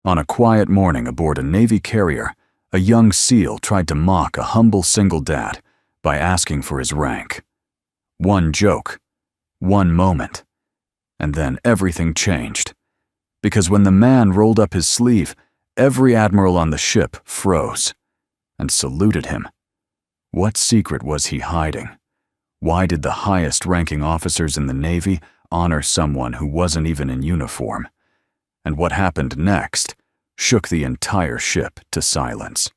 On a quiet morning aboard a Navy carrier, a young SEAL tried to mock a humble single dad by asking for his rank. One joke, one moment, and then everything changed. Because when the man rolled up his sleeve, every admiral on the ship froze and saluted him. What secret was he hiding? Why did the highest-ranking officers in the Navy honor someone who wasn't even in uniform? And what happened next shook the entire ship to silence.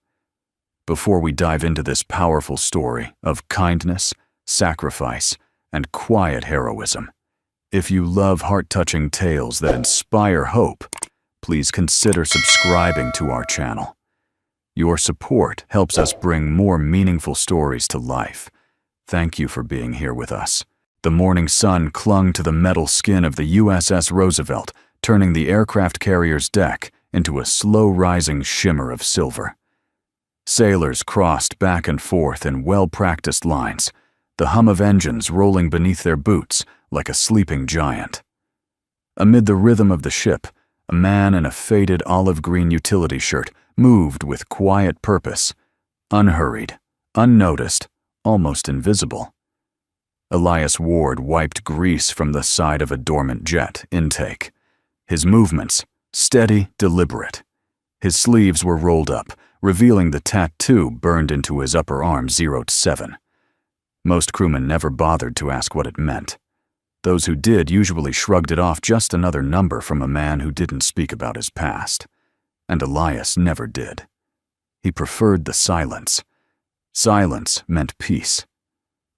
Before we dive into this powerful story of kindness, sacrifice, and quiet heroism, if you love heart-touching tales that inspire hope, please consider subscribing to our channel. Your support helps us bring more meaningful stories to life. Thank you for being here with us. The morning sun clung to the metal skin of the USS Roosevelt, turning the aircraft carrier's deck into a slow-rising shimmer of silver. Sailors crossed back and forth in well-practiced lines, the hum of engines rolling beneath their boots like a sleeping giant. Amid the rhythm of the ship, a man in a faded olive-green utility shirt moved with quiet purpose, unhurried, unnoticed, almost invisible. Elias Ward wiped grease from the side of a dormant jet intake. His movements, steady, deliberate. His sleeves were rolled up, revealing the tattoo burned into his upper arm 07. Most crewmen never bothered to ask what it meant. Those who did usually shrugged it off, just another number from a man who didn't speak about his past. And Elias never did. He preferred the silence. Silence meant peace.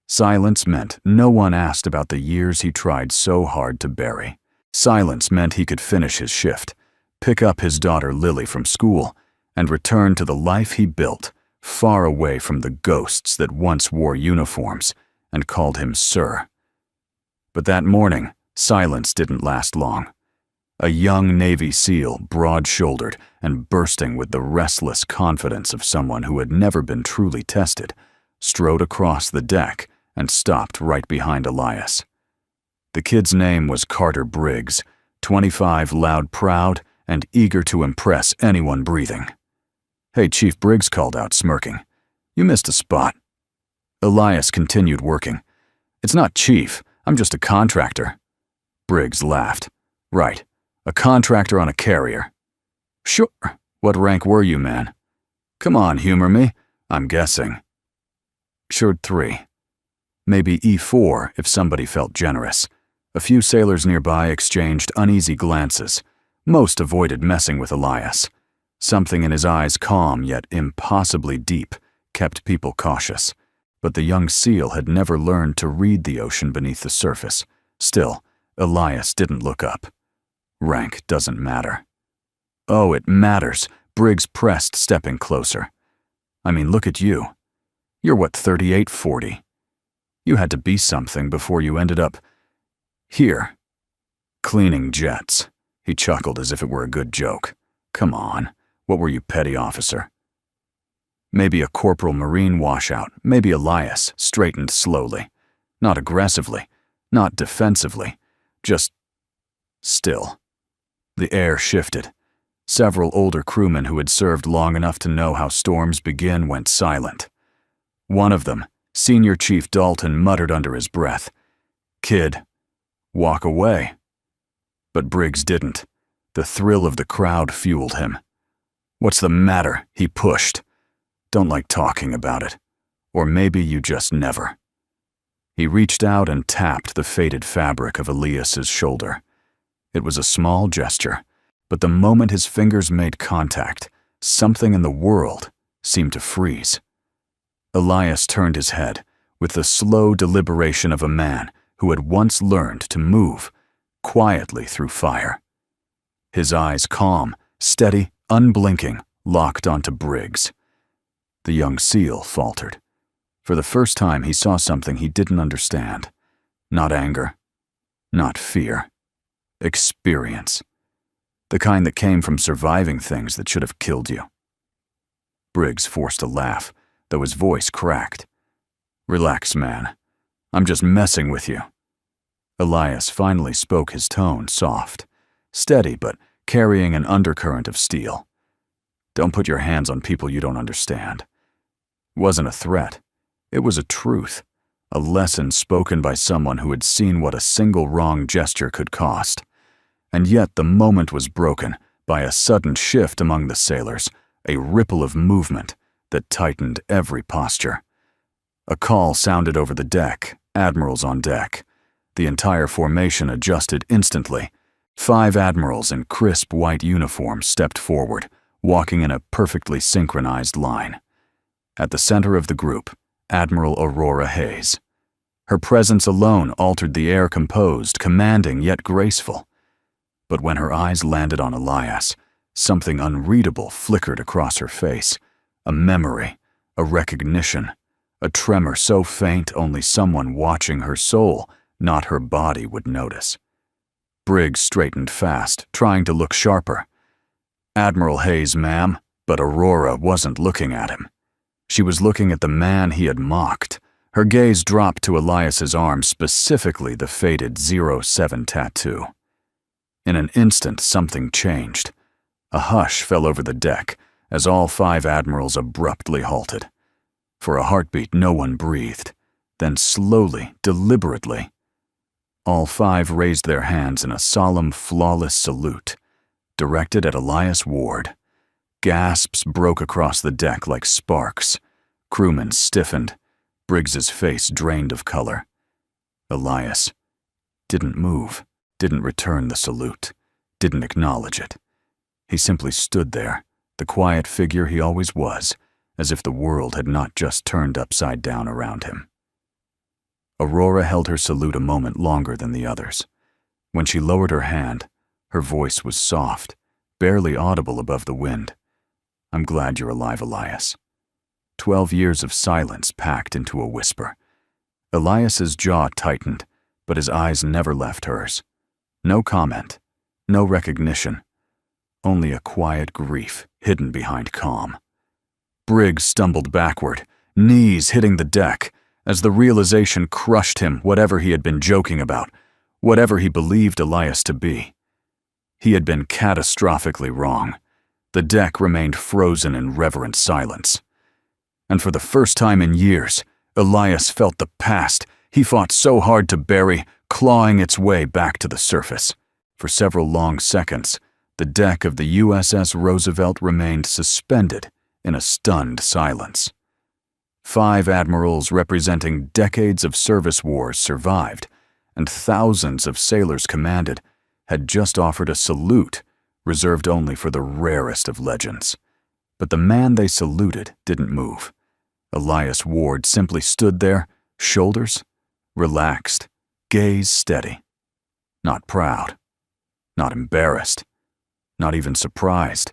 Silence meant no one asked about the years he tried so hard to bury. Silence meant he could finish his shift, pick up his daughter Lily from school, and return to the life he built, far away from the ghosts that once wore uniforms and called him Sir. But that morning, silence didn't last long. A young Navy SEAL, broad-shouldered and bursting with the restless confidence of someone who had never been truly tested, strode across the deck and stopped right behind Elias. The kid's name was Carter Briggs, 25, loud, proud, and eager to impress anyone breathing. "Hey," Chief Briggs called out, smirking. "You missed a spot." Elias continued working. "It's not Chief, I'm just a contractor." Briggs laughed. "Right, a contractor on a carrier." "Sure. What rank were you, man?" "Come on, humor me. I'm guessing." "Assured 3. Maybe E4 if somebody felt generous." A few sailors nearby exchanged uneasy glances. Most avoided messing with Elias. Something in his eyes, calm yet impossibly deep, kept people cautious. But the young SEAL had never learned to read the ocean beneath the surface. Still, Elias didn't look up. Rank doesn't matter. "Oh, it matters," Briggs pressed, stepping closer. "I mean, look at you. You're what, 38, 40? You had to be something before you ended up here. Cleaning jets." He chuckled as if it were a good joke. "Come on, what were you, petty officer?" "Maybe a corporal marine washout, maybe." Elias straightened slowly. Not aggressively, not defensively, just still. The air shifted. Several older crewmen who had served long enough to know how storms begin went silent. One of them, Senior Chief Dalton, muttered under his breath, "Kid, walk away." But Briggs didn't. The thrill of the crowd fueled him. "What's the matter?" he pushed. "Don't like talking about it. Or maybe you just never." He reached out and tapped the faded fabric of Elias's shoulder. It was a small gesture, but the moment his fingers made contact, something in the world seemed to freeze. Elias turned his head with the slow deliberation of a man who had once learned to move quietly through fire. His eyes, calm, steady, unblinking, locked onto Briggs. The young SEAL faltered. For the first time, he saw something he didn't understand. Not anger, not fear. Experience. The kind that came from surviving things that should have killed you. Briggs forced a laugh, though his voice cracked. "Relax, man. I'm just messing with you." Elias finally spoke, his tone soft, steady but carrying an undercurrent of steel. Don't put your hands on people you don't understand. It wasn't a threat. It was a truth, a lesson spoken by someone who had seen what a single wrong gesture could cost. And yet the moment was broken by a sudden shift among the sailors, a ripple of movement that tightened every posture. A call sounded over the deck, admirals on deck. The entire formation adjusted instantly. 5 admirals in crisp white uniforms stepped forward, walking in a perfectly synchronized line. At the center of the group, Admiral Aurora Hayes. Her presence alone altered the air, composed, commanding yet graceful. But when her eyes landed on Elias, something unreadable flickered across her face. A memory, a recognition, a tremor so faint only someone watching her soul, not her body, would notice. Briggs straightened fast, trying to look sharper. "Admiral Hayes, ma'am," but Aurora wasn't looking at him. She was looking at the man he had mocked. Her gaze dropped to Elias's arm, specifically the faded 07 tattoo. In an instant, something changed. A hush fell over the deck as all 5 admirals abruptly halted. For a heartbeat, no one breathed. Then slowly, deliberately, all 5 raised their hands in a solemn, flawless salute, directed at Elias Ward. Gasps broke across the deck like sparks. Crewmen stiffened. Briggs's face drained of color. Elias didn't move, didn't return the salute, didn't acknowledge it. He simply stood there, the quiet figure he always was, as if the world had not just turned upside down around him. Aurora held her salute a moment longer than the others. When she lowered her hand, her voice was soft, barely audible above the wind. "I'm glad you're alive, Elias." 12 years of silence packed into a whisper. Elias's jaw tightened, but his eyes never left hers. No comment, no recognition, only a quiet grief hidden behind calm. Briggs stumbled backward, knees hitting the deck, as the realization crushed him, whatever he had been joking about, whatever he believed Elias to be. He had been catastrophically wrong. The deck remained frozen in reverent silence. And for the first time in years, Elias felt the past he fought so hard to bury, clawing its way back to the surface. For several long seconds, the deck of the USS Roosevelt remained suspended in a stunned silence. 5 admirals representing decades of service wars survived, and thousands of sailors commanded had just offered a salute reserved only for the rarest of legends. But the man they saluted didn't move. Elias Ward simply stood there, shoulders relaxed, gaze steady. Not proud, not embarrassed, not even surprised,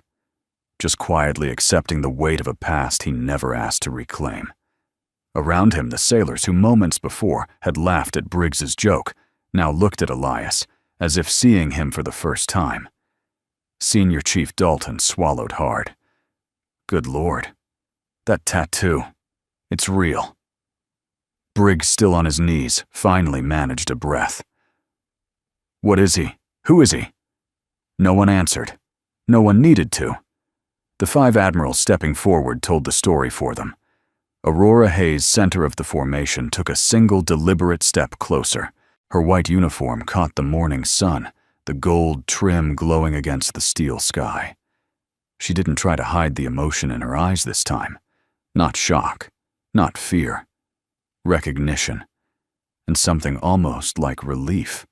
just quietly accepting the weight of a past he never asked to reclaim. Around him, the sailors who moments before had laughed at Briggs's joke now looked at Elias as if seeing him for the first time. Senior Chief Dalton swallowed hard. Good Lord, that tattoo, it's real. Briggs, still on his knees, finally managed a breath. What is he? Who is he? No one answered. No one needed to. The 5 admirals stepping forward told the story for them. Aurora Hayes, center of the formation, took a single deliberate step closer. Her white uniform caught the morning sun, the gold trim glowing against the steel sky. She didn't try to hide the emotion in her eyes this time. Not shock, not fear. Recognition, and something almost like relief.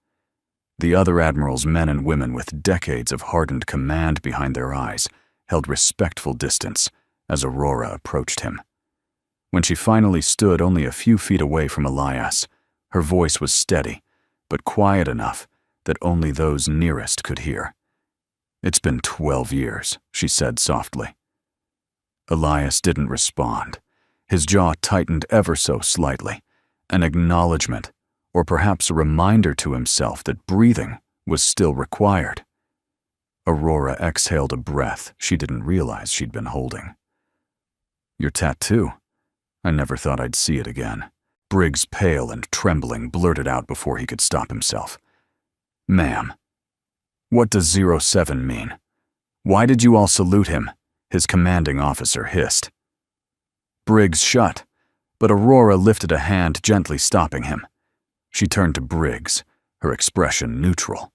The other admirals, men and women with decades of hardened command behind their eyes, held respectful distance as Aurora approached him. When she finally stood only a few feet away from Elias, her voice was steady, but quiet enough that only those nearest could hear. "It's been 12 years, she said softly. Elias didn't respond. His jaw tightened ever so slightly, an acknowledgement, or perhaps a reminder to himself that breathing was still required. Aurora exhaled a breath she didn't realize she'd been holding. "Your tattoo? I never thought I'd see it again." Briggs, pale and trembling, blurted out before he could stop himself. "Ma'am, What does 07 mean? Why did you all salute him? His commanding officer hissed. Briggs shut, but Aurora lifted a hand, gently stopping him. She turned to Briggs, her expression neutral.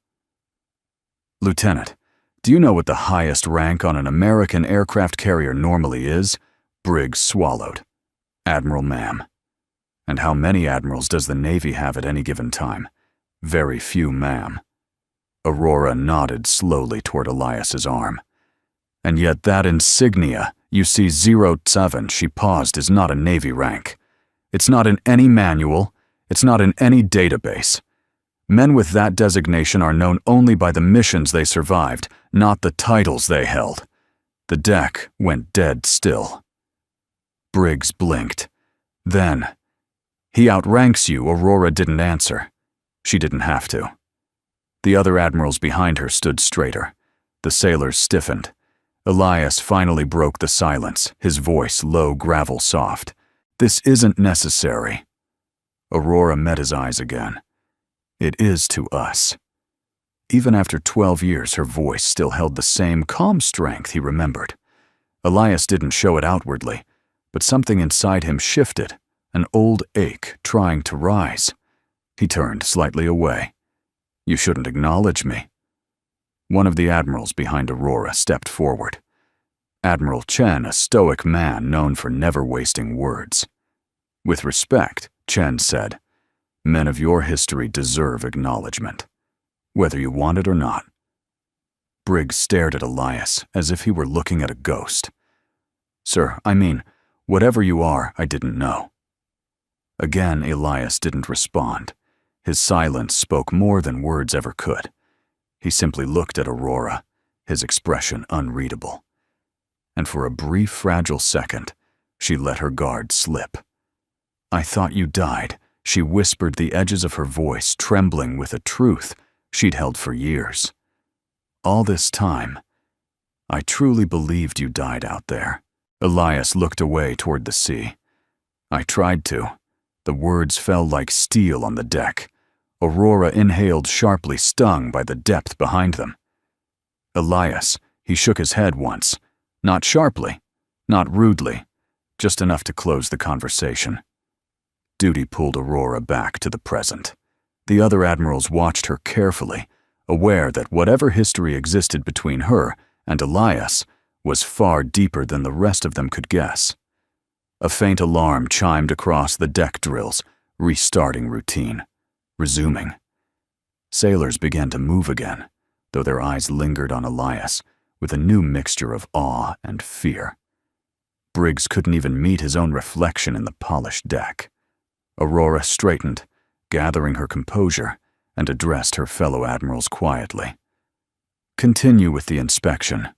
Lieutenant, do you know what the highest rank on an American aircraft carrier normally is? Briggs swallowed. Admiral, ma'am. And how many admirals does the Navy have at any given time? Very few, ma'am. Aurora nodded slowly toward Elias's arm. And yet that insignia you see 07, she paused, is not a Navy rank. It's not in any manual. It's not in any database. Men with that designation are known only by the missions they survived, not the titles they held. The deck went dead still. Briggs blinked. Then, he outranks you, Aurora didn't answer. She didn't have to. The other admirals behind her stood straighter. The sailors stiffened. Elias finally broke the silence, his voice low, gravel soft. This isn't necessary. Aurora met his eyes again. It is to us. Even after 12 years, her voice still held the same calm strength he remembered. Elias didn't show it outwardly, but something inside him shifted, an old ache trying to rise. He turned slightly away. You shouldn't acknowledge me. One of the admirals behind Aurora stepped forward. Admiral Chen, a stoic man known for never wasting words. With respect, Chen said, men of your history deserve acknowledgement, whether you want it or not. Briggs stared at Elias as if he were looking at a ghost. Sir, I mean, whatever you are, I didn't know. Again, Elias didn't respond. His silence spoke more than words ever could. He simply looked at Aurora, his expression unreadable. And for a brief, fragile second, she let her guard slip. I thought you died, she whispered, the edges of her voice trembling with a truth she'd held for years. All this time, I truly believed you died out there. Elias looked away toward the sea. I tried to. The words fell like steel on the deck. Aurora inhaled sharply, stung by the depth behind them. Elias, he shook his head once. Not sharply, not rudely, just enough to close the conversation. Duty pulled Aurora back to the present. The other admirals watched her carefully, aware that whatever history existed between her and Elias was far deeper than the rest of them could guess. A faint alarm chimed across the deck drills, restarting routine, resuming. Sailors began to move again, though their eyes lingered on Elias with a new mixture of awe and fear. Briggs couldn't even meet his own reflection in the polished deck. Aurora straightened, gathering her composure, and addressed her fellow admirals quietly. Continue with the inspection.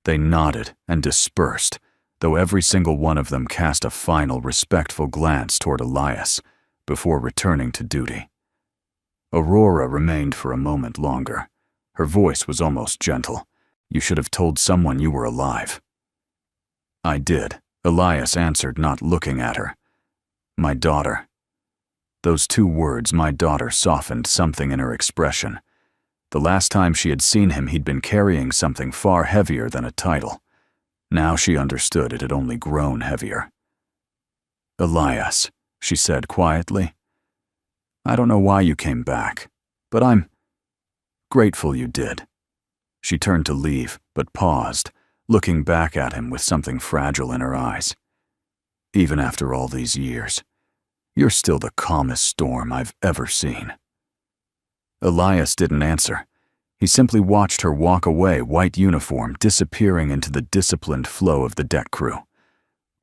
They nodded and dispersed, though every single one of them cast a final respectful glance toward Elias before returning to duty. Aurora remained for a moment longer. Her voice was almost gentle. You should have told someone you were alive. I did, Elias answered, not looking at her. My daughter. Those two words, my daughter, softened something in her expression. The last time she had seen him, he'd been carrying something far heavier than a title. Now she understood it had only grown heavier. Elias, she said quietly. I don't know why you came back, but I'm grateful you did. She turned to leave, but paused, looking back at him with something fragile in her eyes. Even after all these years, you're still the calmest storm I've ever seen. Elias didn't answer. He simply watched her walk away, white uniform disappearing into the disciplined flow of the deck crew.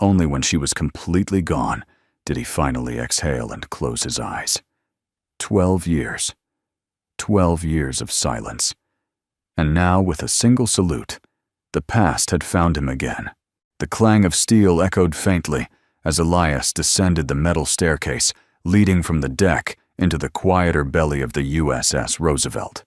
Only when she was completely gone did he finally exhale and close his eyes. 12 years. 12 years of silence. And now, with a single salute, the past had found him again. The clang of steel echoed faintly as Elias descended the metal staircase leading from the deck into the quieter belly of the USS Roosevelt.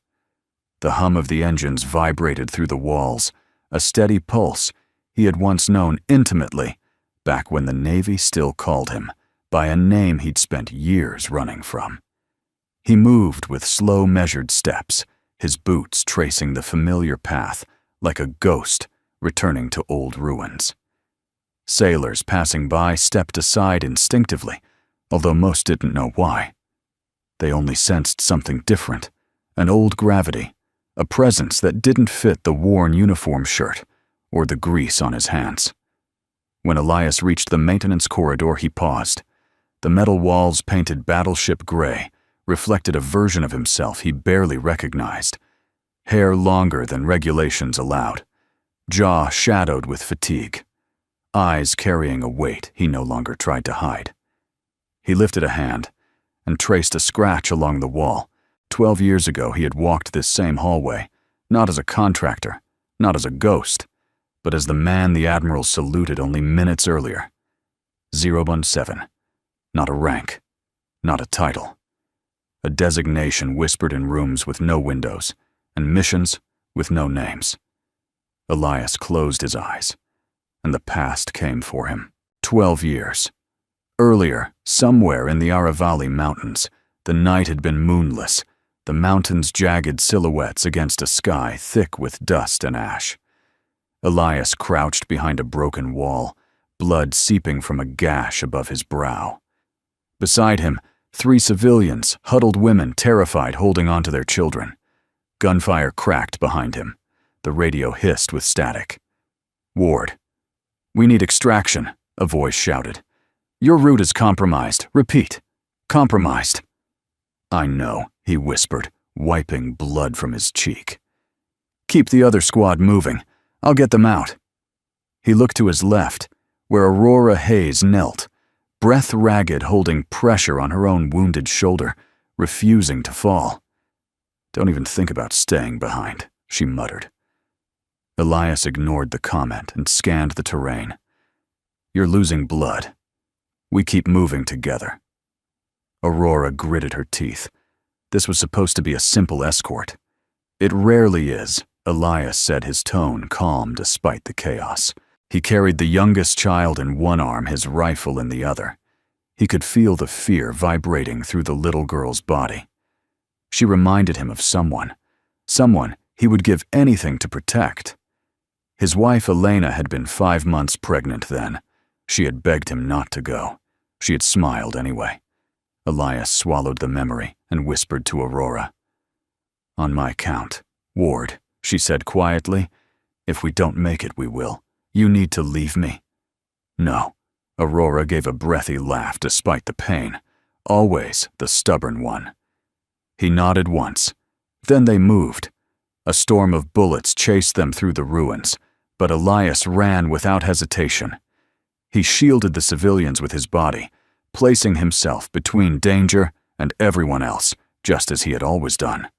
The hum of the engines vibrated through the walls, a steady pulse he had once known intimately, back when the Navy still called him by a name he'd spent years running from. He moved with slow, measured steps, his boots tracing the familiar path like a ghost returning to old ruins. Sailors passing by stepped aside instinctively, although most didn't know why. They only sensed something different, an old gravity, a presence that didn't fit the worn uniform shirt or the grease on his hands. When Elias reached the maintenance corridor, he paused. The metal walls, painted battleship gray, reflected a version of himself he barely recognized. Hair longer than regulations allowed, jaw shadowed with fatigue, eyes carrying a weight he no longer tried to hide. He lifted a hand and traced a scratch along the wall. 12 years ago, he had walked this same hallway, not as a contractor, not as a ghost, but as the man the Admiral saluted only minutes earlier. 017. Not a rank, not a title. A designation whispered in rooms with no windows, and missions with no names. Elias closed his eyes, and the past came for him. 12 years. Earlier, somewhere in the Aravalli Mountains, the night had been moonless, the mountains jagged silhouettes against a sky thick with dust and ash. Elias crouched behind a broken wall, blood seeping from a gash above his brow. Beside him, 3 civilians, huddled women terrified holding on to their children. Gunfire cracked behind him. The radio hissed with static. "Ward, we need extraction," a voice shouted. "Your route is compromised. Repeat, compromised." "I know," he whispered, wiping blood from his cheek. "Keep the other squad moving. I'll get them out." He looked to his left, where Aurora Hayes knelt, breath ragged, holding pressure on her own wounded shoulder, refusing to fall. "Don't even think about staying behind," she muttered. Elias ignored the comment and scanned the terrain. "You're losing blood. We keep moving together." Aurora gritted her teeth. This was supposed to be a simple escort. "It rarely is," Elias said, his tone calm despite the chaos. He carried the youngest child in one arm, his rifle in the other. He could feel the fear vibrating through the little girl's body. She reminded him of someone he would give anything to protect. His wife Elena had been 5 months pregnant then. She had begged him not to go. She had smiled anyway. Elias swallowed the memory and whispered to Aurora. "On my count, Ward," she said quietly. "If we don't make it, we will. You need to leave me." "No." Aurora gave a breathy laugh despite the pain. Always the stubborn one. He nodded once. Then they moved. A storm of bullets chased them through the ruins, but Elias ran without hesitation. He shielded the civilians with his body, placing himself between danger and everyone else, just as he had always done.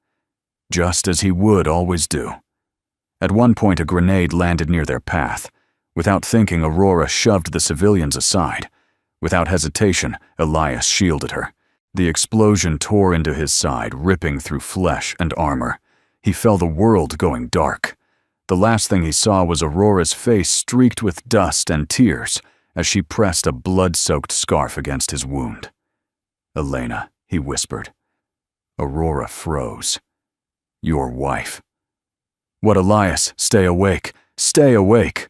Just as he would always do. At one point, a grenade landed near their path. Without thinking, Aurora shoved the civilians aside. Without hesitation, Elias shielded her. The explosion tore into his side, ripping through flesh and armor. He felt the world going dark. The last thing he saw was Aurora's face streaked with dust and tears as she pressed a blood-soaked scarf against his wound. "Elena," he whispered. Aurora froze. "Your wife." "What, Elias? Stay awake. Stay awake."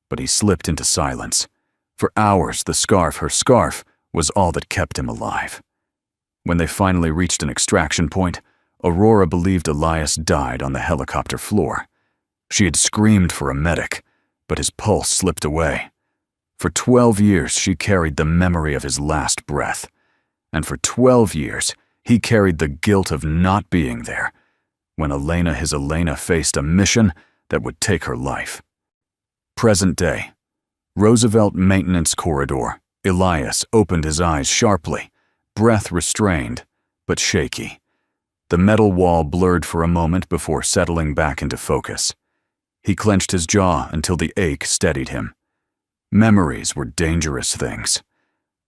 But he slipped into silence. For hours, her scarf, was all that kept him alive. When they finally reached an extraction point, Aurora believed Elias died on the helicopter floor. She had screamed for a medic, but his pulse slipped away. For 12 years, she carried the memory of his last breath. And for 12 years, he carried the guilt of not being there when his Elena faced a mission that would take her life. Present day. Roosevelt Maintenance Corridor. Elias opened his eyes sharply, breath restrained, but shaky. The metal wall blurred for a moment before settling back into focus. He clenched his jaw until the ache steadied him. Memories were dangerous things.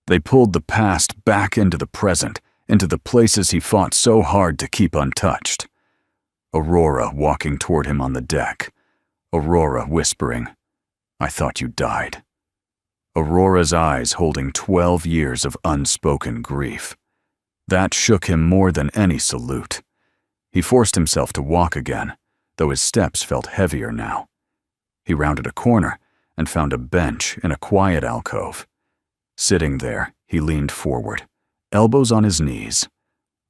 They pulled the past back into the present, into the places he fought so hard to keep untouched. Aurora walking toward him on the deck. Aurora whispering, "I thought you died." Aurora's eyes holding 12 years of unspoken grief. That shook him more than any salute. He forced himself to walk again, though his steps felt heavier now. He rounded a corner and found a bench in a quiet alcove. Sitting there, he leaned forward, elbows on his knees,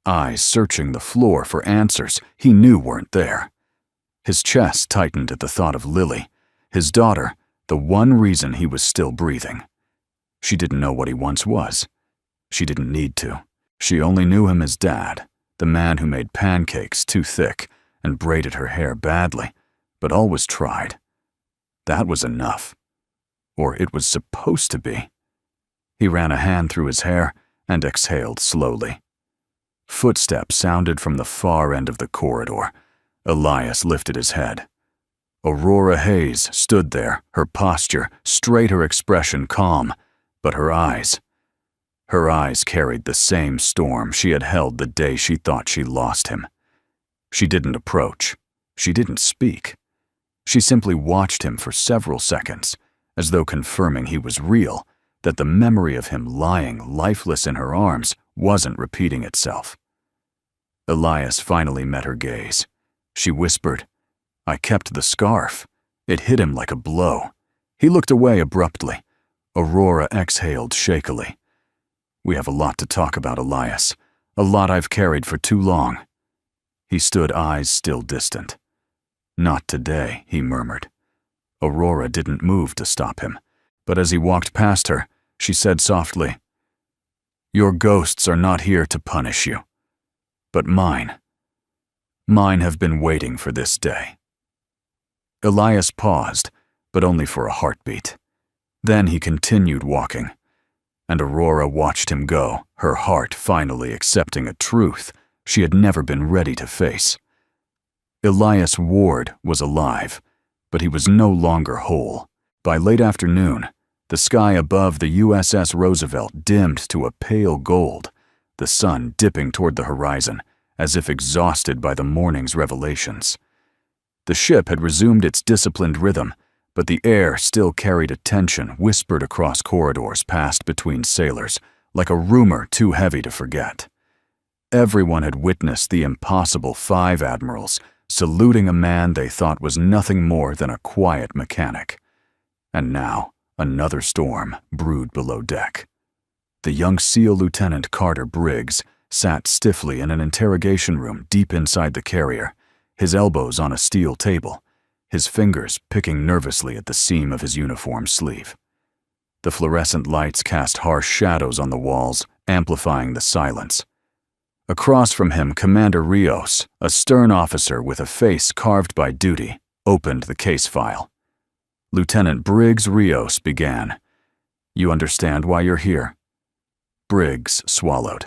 eyes searching the floor for answers he knew weren't there. His chest tightened at the thought of Lily, his daughter, the one reason he was still breathing. She didn't know what he once was. She didn't need to. She only knew him as Dad, the man who made pancakes too thick and braided her hair badly, but always tried. That was enough. Or it was supposed to be. He ran a hand through his hair and exhaled slowly. Footsteps sounded from the far end of the corridor. Elias lifted his head. Aurora Hayes stood there, her posture straight, her expression calm, but her eyes carried the same storm she had held the day she thought she lost him. She didn't approach. She didn't speak. She simply watched him for several seconds, as though confirming he was real, that the memory of him lying lifeless in her arms wasn't repeating itself. Elias finally met her gaze. She whispered, "I kept the scarf." It hit him like a blow. He looked away abruptly. Aurora exhaled shakily. "We have a lot to talk about, Elias. A lot I've carried for too long." He stood, eyes still distant. "Not today," he murmured. Aurora didn't move to stop him, but as he walked past her, she said softly, "Your ghosts are not here to punish you, but mine. Mine have been waiting for this day." Elias paused, but only for a heartbeat. Then he continued walking, and Aurora watched him go, her heart finally accepting a truth she had never been ready to face. Elias Ward was alive, but he was no longer whole. By late afternoon, the sky above the USS Roosevelt dimmed to a pale gold, the sun dipping toward the horizon, as if exhausted by the morning's revelations. The ship had resumed its disciplined rhythm, but the air still carried a tension whispered across corridors passed between sailors, like a rumor too heavy to forget. Everyone had witnessed the impossible 5 admirals saluting a man they thought was nothing more than a quiet mechanic. And now, another storm brewed below deck. The young SEAL Lieutenant Carter Briggs sat stiffly in an interrogation room deep inside the carrier, his elbows on a steel table, his fingers picking nervously at the seam of his uniform sleeve. The fluorescent lights cast harsh shadows on the walls, amplifying the silence. Across from him, Commander Rios, a stern officer with a face carved by duty, opened the case file. Lieutenant Briggs Rios began, "You understand why you're here?" Briggs swallowed.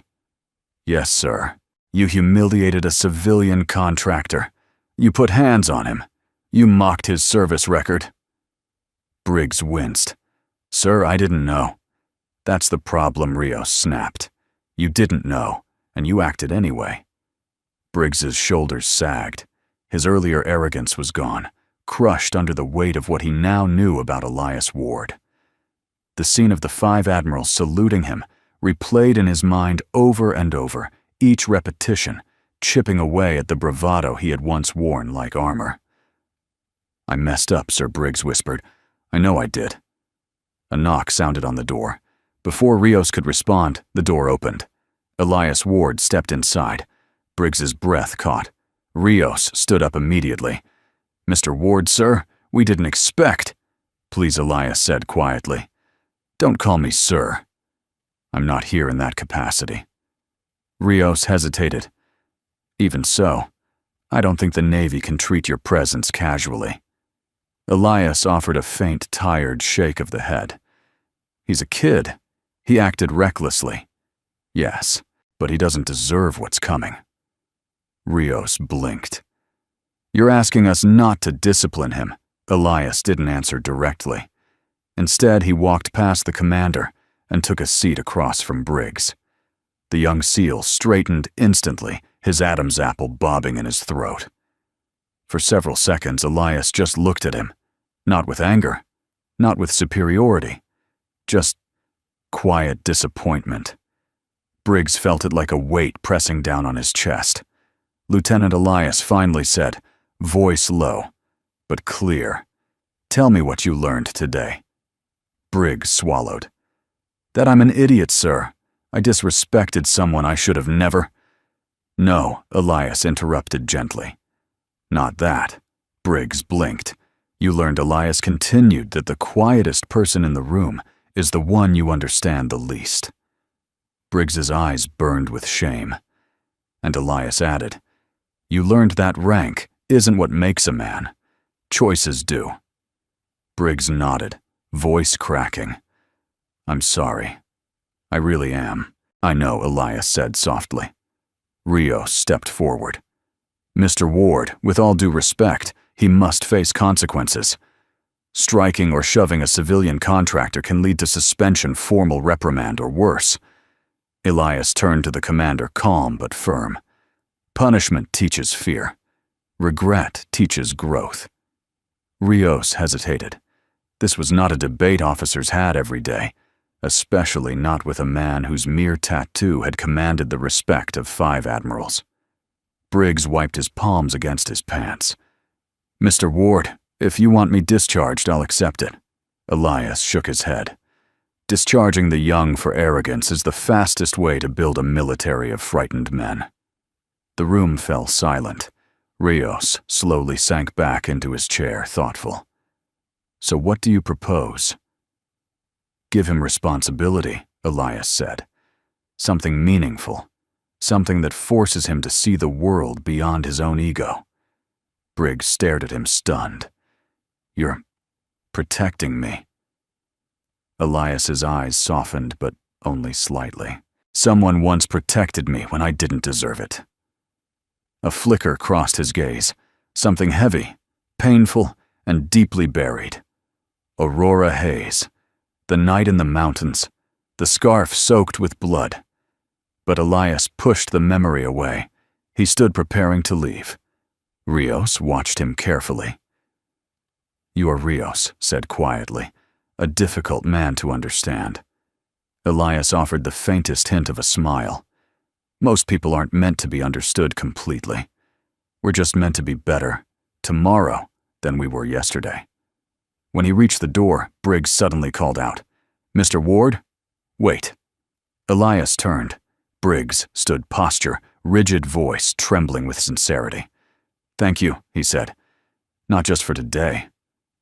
"Yes, sir. You humiliated a civilian contractor. You put hands on him. You mocked his service record." Briggs winced. "Sir, I didn't know." "That's the problem," Rios snapped. "You didn't know, and you acted anyway." Briggs's shoulders sagged. His earlier arrogance was gone, crushed under the weight of what he now knew about Elias Ward. The scene of the 5 admirals saluting him replayed in his mind over and over, each repetition chipping away at the bravado he had once worn like armor. "I messed up," Sir Briggs whispered. "I know I did." A knock sounded on the door. Before Rios could respond, the door opened. Elias Ward stepped inside. Briggs's breath caught. Rios stood up immediately. "Mr. Ward, sir, we didn't expect—" "Please," Elias said quietly. "Don't call me sir. I'm not here in that capacity." Rios hesitated. "Even so, I don't think the Navy can treat your presence casually." Elias offered a faint, tired shake of the head. "He's a kid. He acted recklessly. Yes, but he doesn't deserve what's coming." Rios blinked. "You're asking us not to discipline him." Elias didn't answer directly. Instead, he walked past the commander and took a seat across from Briggs. The young SEAL straightened instantly, his Adam's apple bobbing in his throat. For several seconds, Elias just looked at him, not with anger, not with superiority, just quiet disappointment. Briggs felt it like a weight pressing down on his chest. Lieutenant Elias finally said, voice low, but clear. Tell me what you learned today. Briggs swallowed. That I'm an idiot, sir. I disrespected someone I should have never. No, Elias interrupted gently. Not that. Briggs blinked. You learned Elias continued that the quietest person in the room is the one you understand the least. Briggs's eyes burned with shame. And Elias added, you learned that rank isn't what makes a man. Choices do. Briggs nodded, voice cracking. I'm sorry. I really am. I know, Elias said softly. Rios stepped forward. Mr. Ward, with all due respect, he must face consequences. Striking or shoving a civilian contractor can lead to suspension, formal reprimand, or worse. Elias turned to the commander, calm but firm. Punishment teaches fear. Regret teaches growth. Rios hesitated. This was not a debate officers had every day, especially not with a man whose mere tattoo had commanded the respect of 5 admirals. Briggs wiped his palms against his pants. Mr. Ward, if you want me discharged, I'll accept it. Elias shook his head. Discharging the young for arrogance is the fastest way to build a military of frightened men. The room fell silent. Rios slowly sank back into his chair, thoughtful. So what do you propose? Give him responsibility, Elias said. Something meaningful. Something that forces him to see the world beyond his own ego. Briggs stared at him, stunned. You're protecting me. Elias's eyes softened, but only slightly. Someone once protected me when I didn't deserve it. A flicker crossed his gaze. Something heavy, painful, and deeply buried. Aurora Hayes. The night in the mountains. The scarf soaked with blood. But Elias pushed the memory away. He stood preparing to leave. Rios watched him carefully. You are Rios, said quietly, a difficult man to understand. Elias offered the faintest hint of a smile. Most people aren't meant to be understood completely. We're just meant to be better, tomorrow, than we were yesterday. When he reached the door, Briggs suddenly called out, Mr. Ward? Wait. Elias turned. Briggs stood posture, rigid voice trembling with sincerity. Thank you, he said. Not just for today.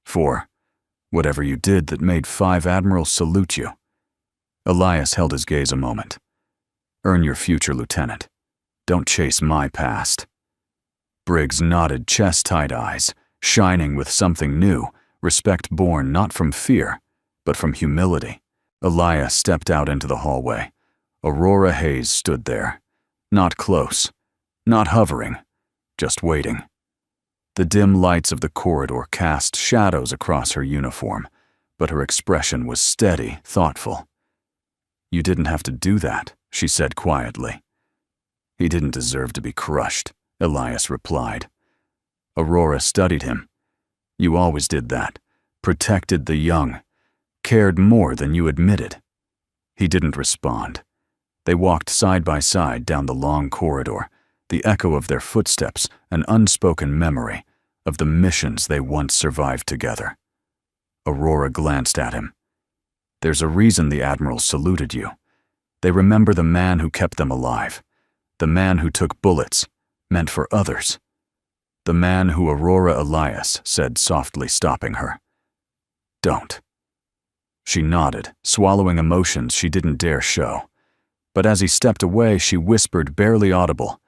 For whatever you did that made 5 admirals salute you. Elias held his gaze a moment. Earn your future, Lieutenant. Don't chase my past. Briggs nodded, chest-tight eyes, shining with something new, respect born not from fear, but from humility. Elias stepped out into the hallway. Aurora Hayes stood there. Not close. Not hovering. Just waiting. The dim lights of the corridor cast shadows across her uniform, but her expression was steady, thoughtful. You didn't have to do that, she said quietly. He didn't deserve to be crushed, Elias replied. Aurora studied him. You always did that. Protected the young. Cared more than you admitted. He didn't respond. They walked side by side down the long corridor, the echo of their footsteps an unspoken memory of the missions they once survived together. Aurora glanced at him. There's a reason the admirals saluted you. They remember the man who kept them alive, the man who took bullets, meant for others, the man who Aurora Elias said softly, stopping her. Don't. She nodded, swallowing emotions she didn't dare show. But as he stepped away, she whispered, barely audible,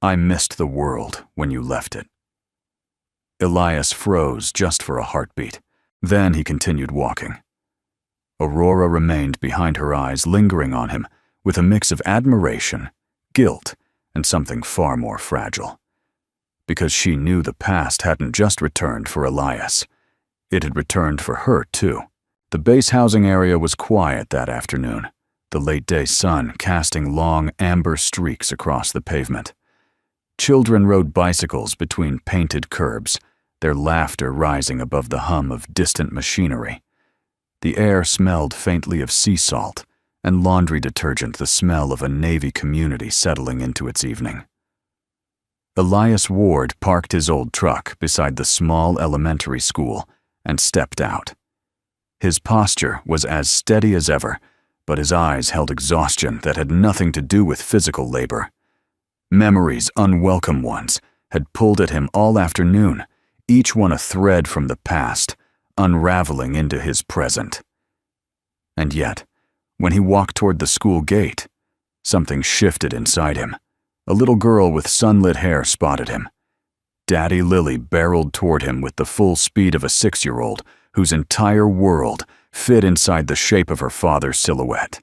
I missed the world when you left it. Elias froze just for a heartbeat. Then he continued walking. Aurora remained behind her eyes, lingering on him, with a mix of admiration, guilt, and something far more fragile. Because she knew the past hadn't just returned for Elias. It had returned for her, too. The base housing area was quiet that afternoon, the late-day sun casting long amber streaks across the pavement. Children rode bicycles between painted curbs, their laughter rising above the hum of distant machinery. The air smelled faintly of sea salt and laundry detergent, the smell of a Navy community settling into its evening. Elias Ward parked his old truck beside the small elementary school and stepped out. His posture was as steady as ever, but his eyes held exhaustion that had nothing to do with physical labor. Memories, unwelcome ones, had pulled at him all afternoon, each one a thread from the past, unraveling into his present. And yet, when he walked toward the school gate, something shifted inside him. A little girl with sunlit hair spotted him. Daddy Lily barreled toward him with the full speed of a 6-year-old whose entire world fit inside the shape of her father's silhouette.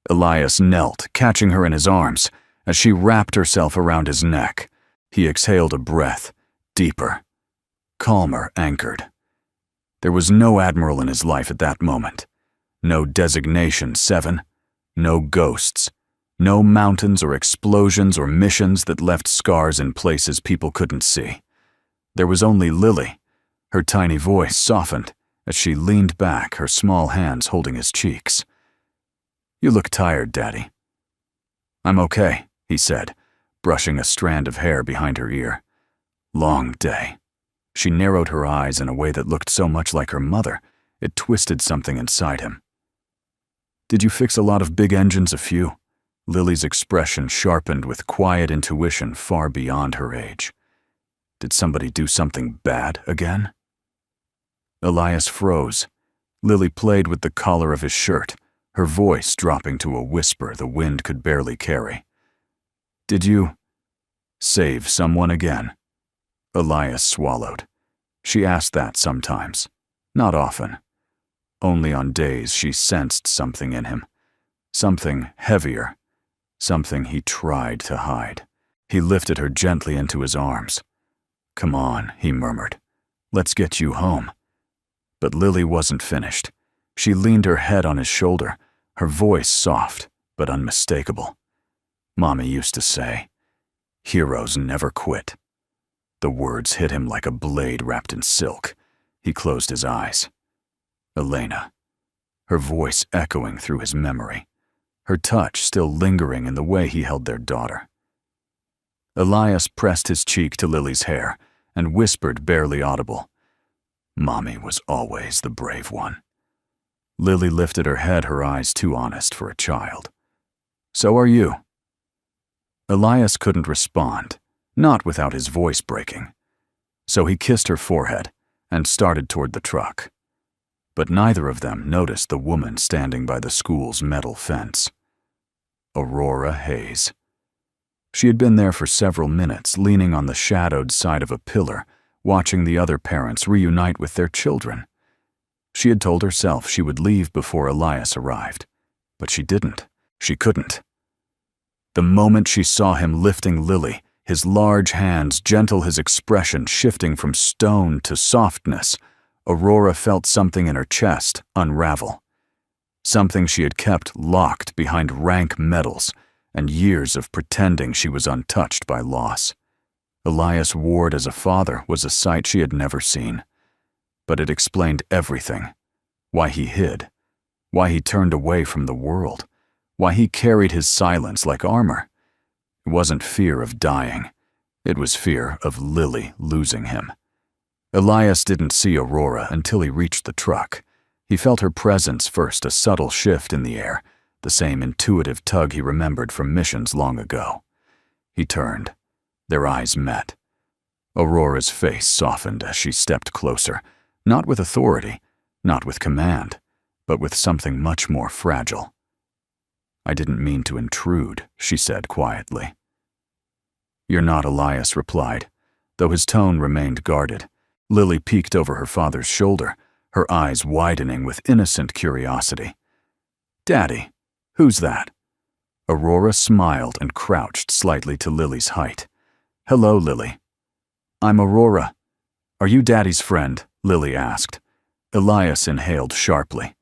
Elias knelt, catching her in his arms. As she wrapped herself around his neck, he exhaled a breath, deeper, calmer, anchored. There was no Admiral in his life at that moment. No designation 7, no ghosts, no mountains or explosions or missions that left scars in places people couldn't see. There was only Lily. Her tiny voice softened as she leaned back, her small hands holding his cheeks. "You look tired, Daddy." "I'm okay," he said, brushing a strand of hair behind her ear. "Long day." She narrowed her eyes in a way that looked so much like her mother, it twisted something inside him. "Did you fix a lot of big engines a few?" Lily's expression sharpened with quiet intuition far beyond her age. "Did somebody do something bad again?" Elias froze. Lily played with the collar of his shirt, her voice dropping to a whisper the wind could barely carry. "Did you save someone again?" Elias swallowed. She asked that sometimes, not often. Only on days she sensed something in him, something heavier, something he tried to hide. He lifted her gently into his arms. "Come on," he murmured. "Let's get you home." But Lily wasn't finished. She leaned her head on his shoulder, her voice soft but unmistakable. "Mommy used to say, 'Heroes never quit.'" The words hit him like a blade wrapped in silk. He closed his eyes. Elena, her voice echoing through his memory, her touch still lingering in the way he held their daughter. Elias pressed his cheek to Lily's hair and whispered, barely audible, "Mommy was always the brave one." Lily lifted her head, her eyes too honest for a child. "So are you." Elias couldn't respond, not without his voice breaking. So he kissed her forehead and started toward the truck. But neither of them noticed the woman standing by the school's metal fence. Aurora Hayes. She had been there for several minutes, leaning on the shadowed side of a pillar, watching the other parents reunite with their children. She had told herself she would leave before Elias arrived, but she didn't. She couldn't. The moment she saw him lifting Lily, his large hands gentle, his expression shifting from stone to softness, Aurora felt something in her chest unravel. Something she had kept locked behind rank medals and years of pretending she was untouched by loss. Elias Ward as a father was a sight she had never seen. But it explained everything. Why he hid. Why he turned away from the world. Why he carried his silence like armor. It wasn't fear of dying. It was fear of Lily losing him. Elias didn't see Aurora until he reached the truck. He felt her presence first, a subtle shift in the air, the same intuitive tug he remembered from missions long ago. He turned. Their eyes met. Aurora's face softened as she stepped closer, not with authority, not with command, but with something much more fragile. "I didn't mean to intrude," she said quietly. "You're not," Elias replied, though his tone remained guarded. Lily peeked over her father's shoulder, her eyes widening with innocent curiosity. "Daddy, who's that?" Aurora smiled and crouched slightly to Lily's height. "Hello, Lily." "I'm Aurora. Are you Daddy's friend?" Lily asked. Elias inhaled sharply.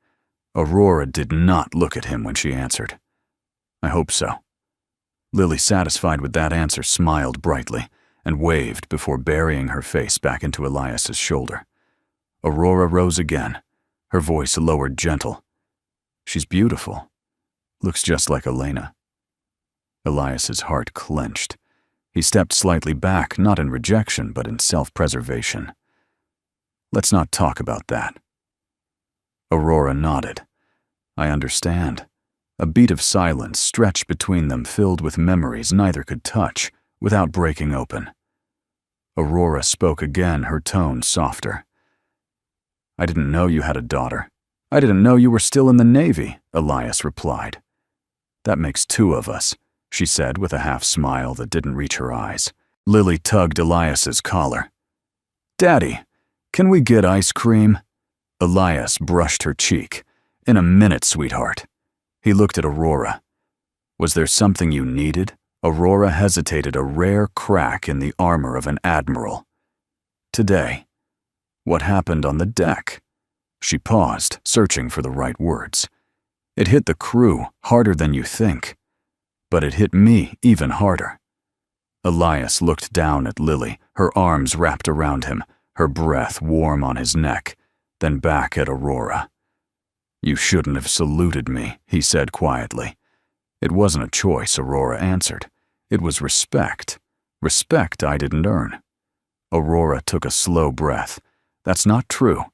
Aurora did not look at him when she answered. "I hope so." Lily, satisfied with that answer, smiled brightly and waved before burying her face back into Elias's shoulder. Aurora rose again, her voice lowered gentle. "She's beautiful. Looks just like Elena." Elias's heart clenched. He stepped slightly back, not in rejection, but in self-preservation. "Let's not talk about that." Aurora nodded. "I understand." A beat of silence stretched between them, filled with memories neither could touch, without breaking open. Aurora spoke again, her tone softer. "I didn't know you had a daughter. I didn't know you were still in the Navy," Elias replied. "That makes two of us," she said with a half-smile that didn't reach her eyes. Lily tugged Elias's collar. "Daddy, can we get ice cream?" Elias brushed her cheek. "In a minute, sweetheart." He looked at Aurora. "Was there something you needed?" Aurora hesitated, a rare crack in the armor of an admiral. "Today. What happened on the deck?" She paused, searching for the right words. "It hit the crew harder than you think. But it hit me even harder." Elias looked down at Lily, her arms wrapped around him, her breath warm on his neck, then back at Aurora. "You shouldn't have saluted me," he said quietly. "It wasn't a choice," Aurora answered. "It was respect. Respect I didn't earn." Aurora took a slow breath. "That's not true.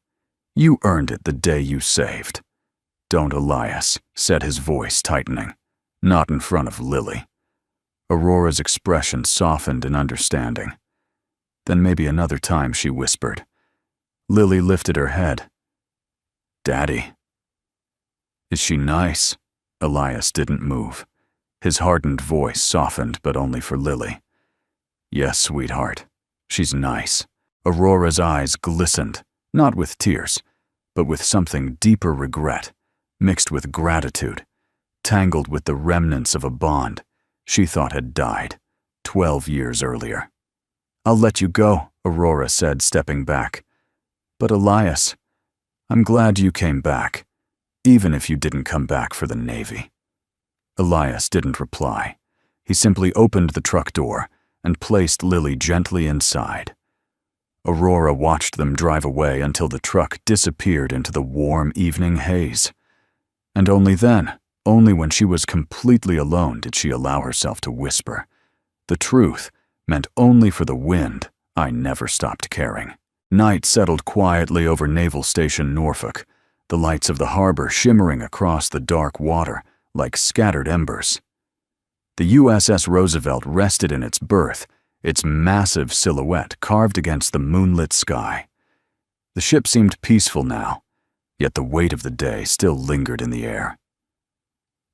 You earned it the day you saved." "Don't, Elias," said his voice tightening. "Not in front of Lily." Aurora's expression softened in understanding. "Then maybe another time," she whispered. Lily lifted her head. "Daddy." "Is she nice?" Elias didn't move. His hardened voice softened, but only for Lily. "Yes, sweetheart. She's nice." Aurora's eyes glistened, not with tears, but with something deeper regret, mixed with gratitude, tangled with the remnants of a bond she thought had died 12 years earlier. "I'll let you go," Aurora said, stepping back. "But Elias, I'm glad you came back, even if you didn't come back for the Navy." Elias didn't reply. He simply opened the truck door and placed Lily gently inside. Aurora watched them drive away until the truck disappeared into the warm evening haze. And only then, only when she was completely alone, did she allow herself to whisper. The truth, meant only for the wind, I never stopped caring. Night settled quietly over Naval Station Norfolk, the lights of the harbor shimmering across the dark water like scattered embers. The USS Roosevelt rested in its berth, its massive silhouette carved against the moonlit sky. The ship seemed peaceful now, yet the weight of the day still lingered in the air.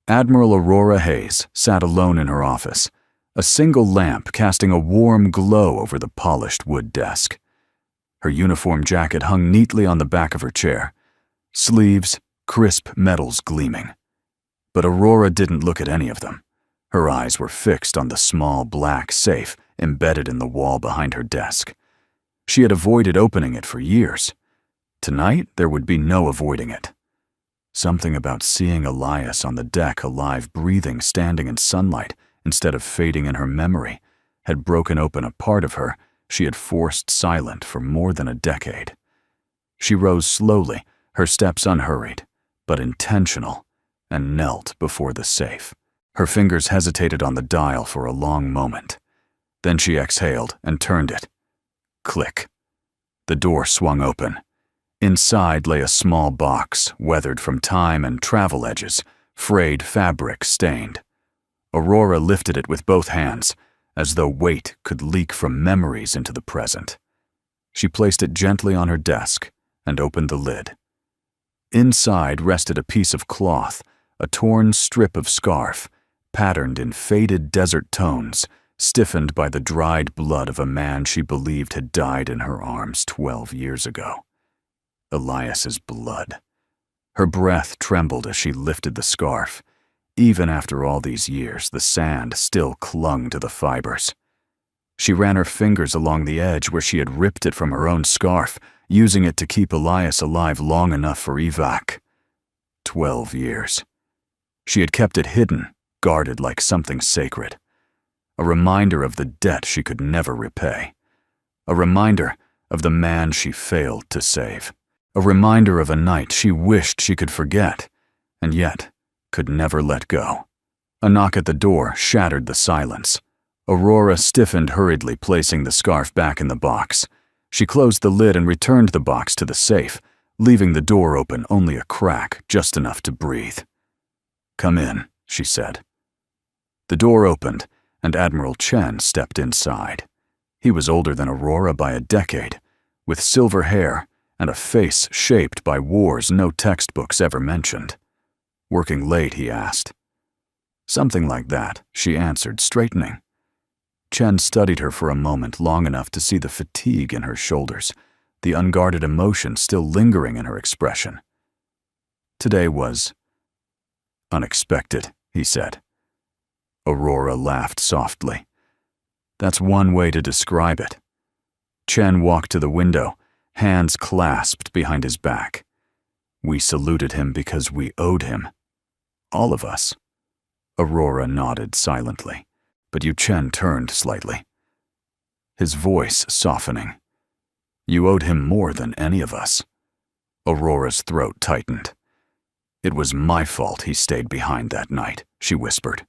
Admiral Aurora Hayes sat alone in her office, a single lamp casting a warm glow over the polished wood desk. Her uniform jacket hung neatly on the back of her chair, sleeves, crisp metals gleaming. But Aurora didn't look at any of them. Her eyes were fixed on the small black safe embedded in the wall behind her desk. She had avoided opening it for years. Tonight, there would be no avoiding it. Something about seeing Elias on the deck, alive, breathing, standing in sunlight, instead of fading in her memory, had broken open a part of her she had forced silent for more than a decade. She rose slowly, her steps unhurried, but intentional, and knelt before the safe. Her fingers hesitated on the dial for a long moment. Then she exhaled and turned it. Click. The door swung open. Inside lay a small box, weathered from time and travel edges, frayed fabric stained. Aurora lifted it with both hands, as though weight could leak from memories into the present. She placed it gently on her desk and opened the lid. Inside rested a piece of cloth, a torn strip of scarf, patterned in faded desert tones, stiffened by the dried blood of a man she believed had died in her arms 12 years ago. Elias's blood. Her breath trembled as she lifted the scarf. Even after all these years, the sand still clung to the fibers. She ran her fingers along the edge where she had ripped it from her own scarf, using it to keep Elias alive long enough for evac. 12 years. She had kept it hidden, guarded like something sacred. A reminder of the debt she could never repay. A reminder of the man she failed to save. A reminder of a night she wished she could forget, and yet could never let go. A knock at the door shattered the silence. Aurora stiffened hurriedly, placing the scarf back in the box. She closed the lid and returned the box to the safe, leaving the door open only a crack, just enough to breathe. "Come in," she said. The door opened, and Admiral Chen stepped inside. He was older than Aurora by a decade, with silver hair and a face shaped by wars no textbooks ever mentioned. "Working late?" he asked. "Something like that," she answered, straightening. Chen studied her for a moment, long enough to see the fatigue in her shoulders, the unguarded emotion still lingering in her expression. "Today was unexpected," he said. Aurora laughed softly. "That's one way to describe it." Chen walked to the window, hands clasped behind his back. "We saluted him because we owed him. All of us." Aurora nodded silently, but Chen turned slightly, his voice softening. "You owed him more than any of us." Aurora's throat tightened. "It was my fault he stayed behind that night," she whispered.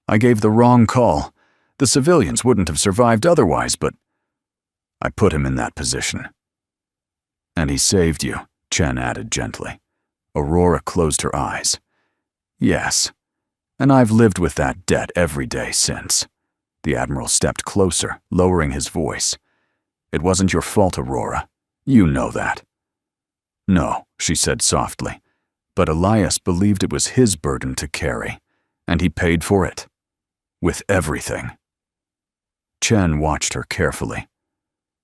"I gave the wrong call. The civilians wouldn't have survived otherwise, but I put him in that position." "And he saved you," Chen added gently. Aurora closed her eyes. "Yes, and I've lived with that debt every day since." The Admiral stepped closer, lowering his voice. "It wasn't your fault, Aurora. You know that." "No," she said softly, "but Elias believed it was his burden to carry, and he paid for it. With everything." Chen watched her carefully.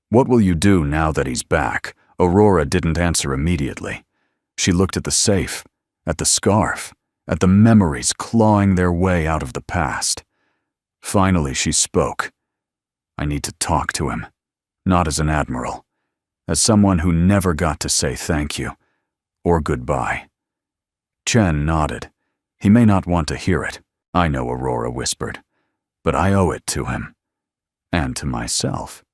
"What will you do now that he's back?" Aurora didn't answer immediately. She looked at the safe, at the scarf, at the memories clawing their way out of the past. Finally, she spoke. "I need to talk to him, not as an admiral, as someone who never got to say thank you, or goodbye." Chen nodded. "He may not want to hear it, I know," Aurora whispered, "but I owe it to him. And to myself."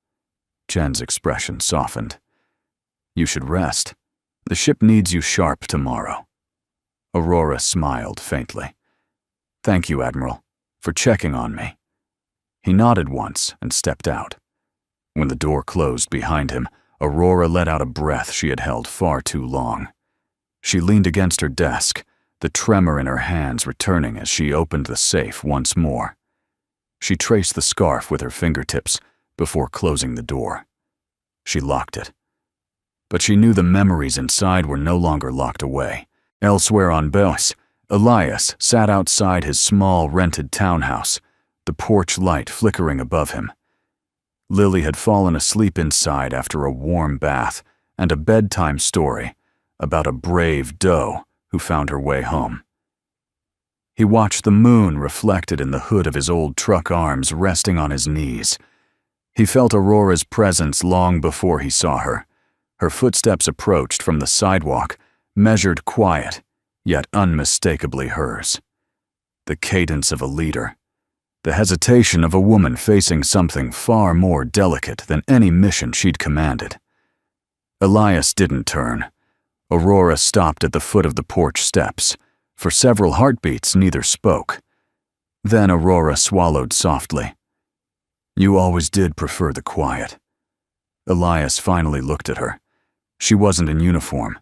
Chen's expression softened. "You should rest. The ship needs you sharp tomorrow." Aurora smiled faintly. "Thank you, Admiral, for checking on me." He nodded once and stepped out. When the door closed behind him, Aurora let out a breath she had held far too long. She leaned against her desk, the tremor in her hands returning as she opened the safe once more. She traced the scarf with her fingertips before closing the door. She locked it. But she knew the memories inside were no longer locked away. Elsewhere on base, Elias sat outside his small rented townhouse, the porch light flickering above him. Lily had fallen asleep inside after a warm bath and a bedtime story about a brave doe who found her way home. He watched the moon reflected in the hood of his old truck, arms resting on his knees. He felt Aurora's presence long before he saw her. Her footsteps approached from the sidewalk, measured quiet, yet unmistakably hers. The cadence of a leader. The hesitation of a woman facing something far more delicate than any mission she'd commanded. Elias didn't turn. Aurora stopped at the foot of the porch steps. For several heartbeats, neither spoke. Then Aurora swallowed softly. "You always did prefer the quiet." Elias finally looked at her. She wasn't in uniform.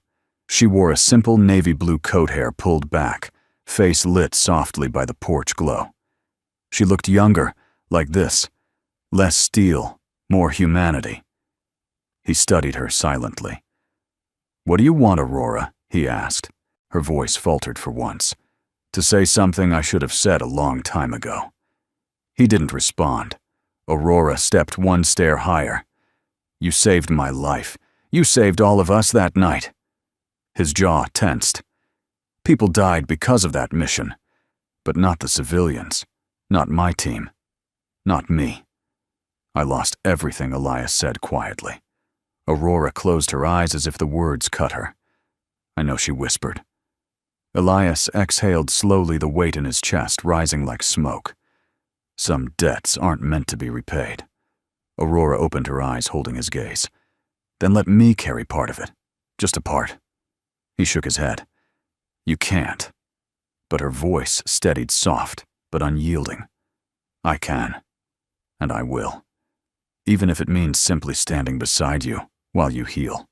She wore a simple navy blue coat, hair pulled back, face lit softly by the porch glow. She looked younger, like this, less steel, more humanity. He studied her silently. "What do you want, Aurora?" he asked. Her voice faltered for once. "To say something I should have said a long time ago." He didn't respond. Aurora stepped one stair higher. "You saved my life. You saved all of us that night." His jaw tensed. "People died because of that mission, but not the civilians, not my team, not me." "I lost everything," Elias said quietly. Aurora closed her eyes as if the words cut her. "I know," she whispered. Elias exhaled slowly, the weight in his chest rising like smoke. "Some debts aren't meant to be repaid." Aurora opened her eyes, holding his gaze. "Then let me carry part of it. Just a part." He shook his head. "You can't." But her voice steadied, soft but unyielding. "I can." and I will, even if it means simply standing beside you while you heal."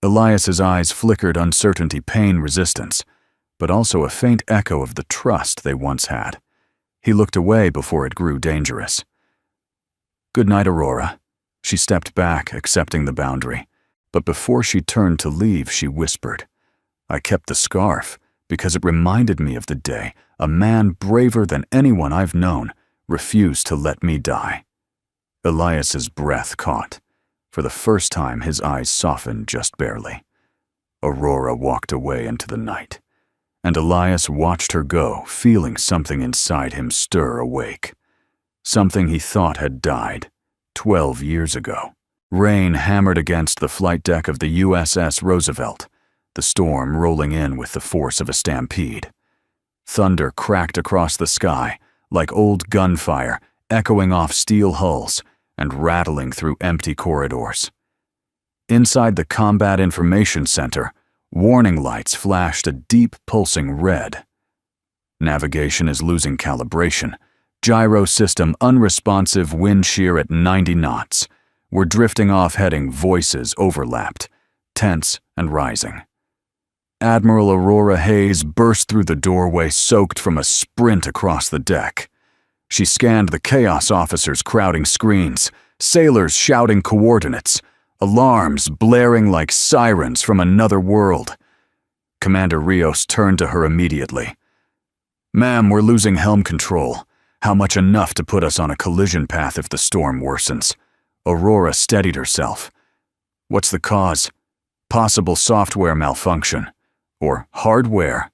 Elias's eyes flickered uncertainty, pain, resistance, but also a faint echo of the trust they once had. He looked away before it grew dangerous. "Good night, Aurora." She stepped back, accepting the boundary, but before she turned to leave, she whispered, "I kept the scarf because it reminded me of the day a man braver than anyone I've known refused to let me die." Elias's breath caught. For the first time, his eyes softened just barely. Aurora walked away into the night, and Elias watched her go, feeling something inside him stir awake. Something he thought had died 12 years ago. Rain hammered against the flight deck of the USS Roosevelt, the storm rolling in with the force of a stampede. Thunder cracked across the sky like old gunfire, echoing off steel hulls and rattling through empty corridors. Inside the Combat Information Center, warning lights flashed a deep pulsing red. "Navigation is losing calibration. Gyro system unresponsive, wind shear at 90 knots. We're drifting off heading," voices overlapped, tense and rising. Admiral Aurora Hayes burst through the doorway, soaked from a sprint across the deck. She scanned the chaos officers crowding screens, sailors shouting coordinates, alarms blaring like sirens from another world. Commander Rios turned to her immediately. "Ma'am, we're losing helm control. How much enough to put us on a collision path if the storm worsens?" Aurora steadied herself. "What's the cause? Possible software malfunction. Or hardware."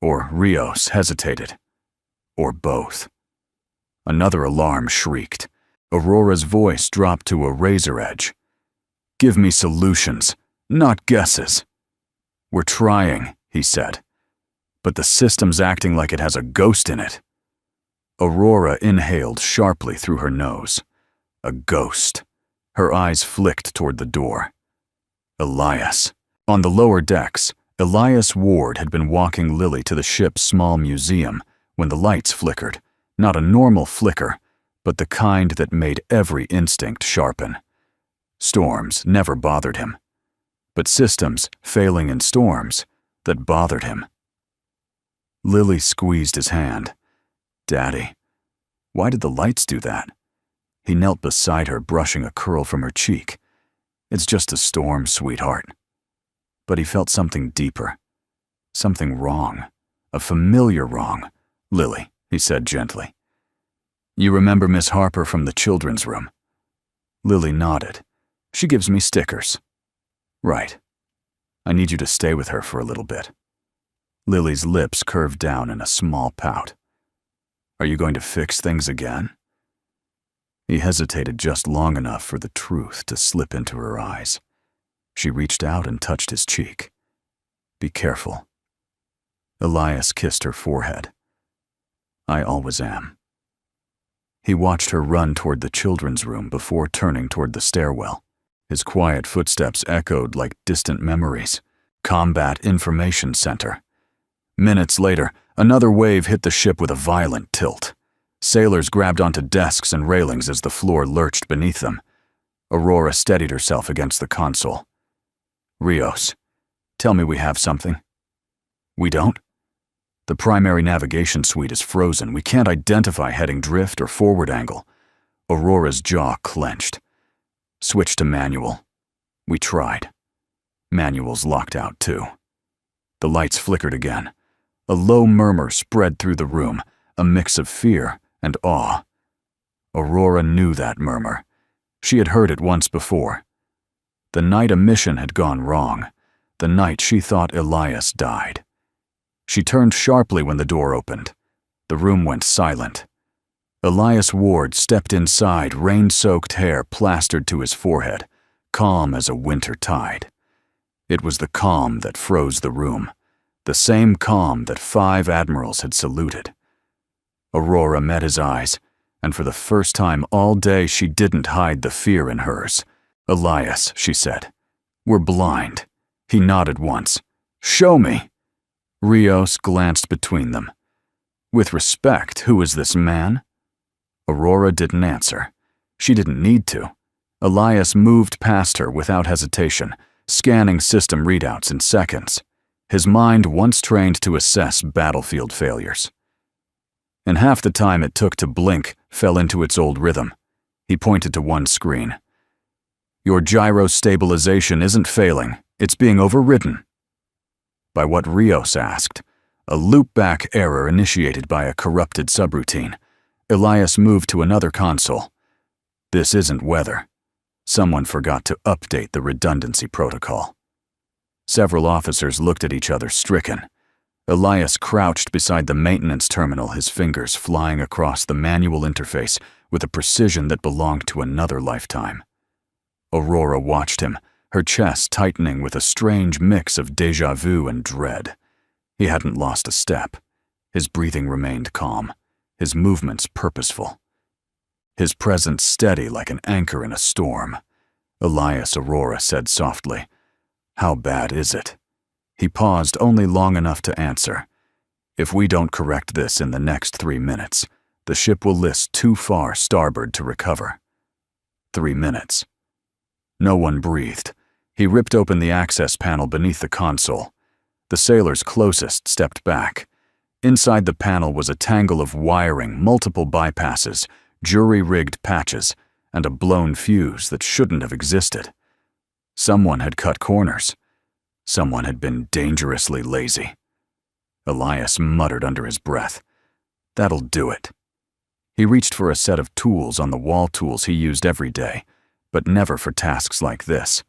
Or Rios hesitated. Or both. Another alarm shrieked. Aurora's voice dropped to a razor edge. "Give me solutions, not guesses." "We're trying," he said. "But the system's acting like it has a ghost in it." Aurora inhaled sharply through her nose. A ghost. Her eyes flicked toward the door. Elias. On the lower decks, Elias Ward had been walking Lily to the ship's small museum when the lights flickered. Not a normal flicker, but the kind that made every instinct sharpen. Storms never bothered him, but systems failing in storms that bothered him. Lily squeezed his hand. "Daddy, why did the lights do that?" He knelt beside her, brushing a curl from her cheek. "It's just a storm, sweetheart." But he felt something deeper. Something wrong. A familiar wrong. "Lily," he said gently. "You remember Miss Harper from the children's room?" Lily nodded. "She gives me stickers." "Right. I need you to stay with her for a little bit." Lily's lips curved down in a small pout. "Are you going to fix things again?" He hesitated just long enough for the truth to slip into her eyes. She reached out and touched his cheek. "Be careful." Elias kissed her forehead. "I always am." He watched her run toward the children's room before turning toward the stairwell. His quiet footsteps echoed like distant memories. Combat Information Center. Minutes later, another wave hit the ship with a violent tilt. Sailors grabbed onto desks and railings as the floor lurched beneath them. Aurora steadied herself against the console. "Rios, tell me we have something." "We don't?" "The primary navigation suite is frozen. We can't identify heading drift or forward angle." Aurora's jaw clenched. "Switch to manual." We tried. Manual's locked out too. The lights flickered again. A low murmur spread through the room, a mix of fear and awe. Aurora knew that murmur. She had heard it once before. The night a mission had gone wrong. The night she thought Elias died. She turned sharply when the door opened. The room went silent. Elias Ward stepped inside, rain-soaked hair plastered to his forehead, calm as a winter tide. It was the calm that froze the room, the same calm that 5 admirals had saluted. Aurora met his eyes, and for the first time all day she didn't hide the fear in hers. "Elias," she said, "we're blind." He nodded once. "Show me." Rios glanced between them. "With respect, who is this man?" Aurora didn't answer. She didn't need to. Elias moved past her without hesitation, scanning system readouts in seconds, his mind once trained to assess battlefield failures. And half the time it took to blink fell into its old rhythm. He pointed to one screen. "Your gyro stabilization isn't failing, it's being overridden." By what Rios asked, a loopback error initiated by a corrupted subroutine. Elias moved to another console. This isn't weather. Someone forgot to update the redundancy protocol. Several officers looked at each other, stricken. Elias crouched beside the maintenance terminal, his fingers flying across the manual interface with a precision that belonged to another lifetime. Aurora watched him, her chest tightening with a strange mix of déjà vu and dread. He hadn't lost a step. His breathing remained calm, his movements purposeful, his presence steady like an anchor in a storm. "Elias," Aurora said softly, "how bad is it?" He paused only long enough to answer. "If we don't correct this in the next 3 minutes, the ship will list too far starboard to recover." 3 minutes. No one breathed. He ripped open the access panel beneath the console. The sailors closest stepped back. Inside the panel was a tangle of wiring, multiple bypasses, jury-rigged patches, and a blown fuse that shouldn't have existed. Someone had cut corners. Someone had been dangerously lazy. Elias muttered under his breath, "That'll do it." He reached for a set of tools on the wall, tools he used every day, but never for tasks like this.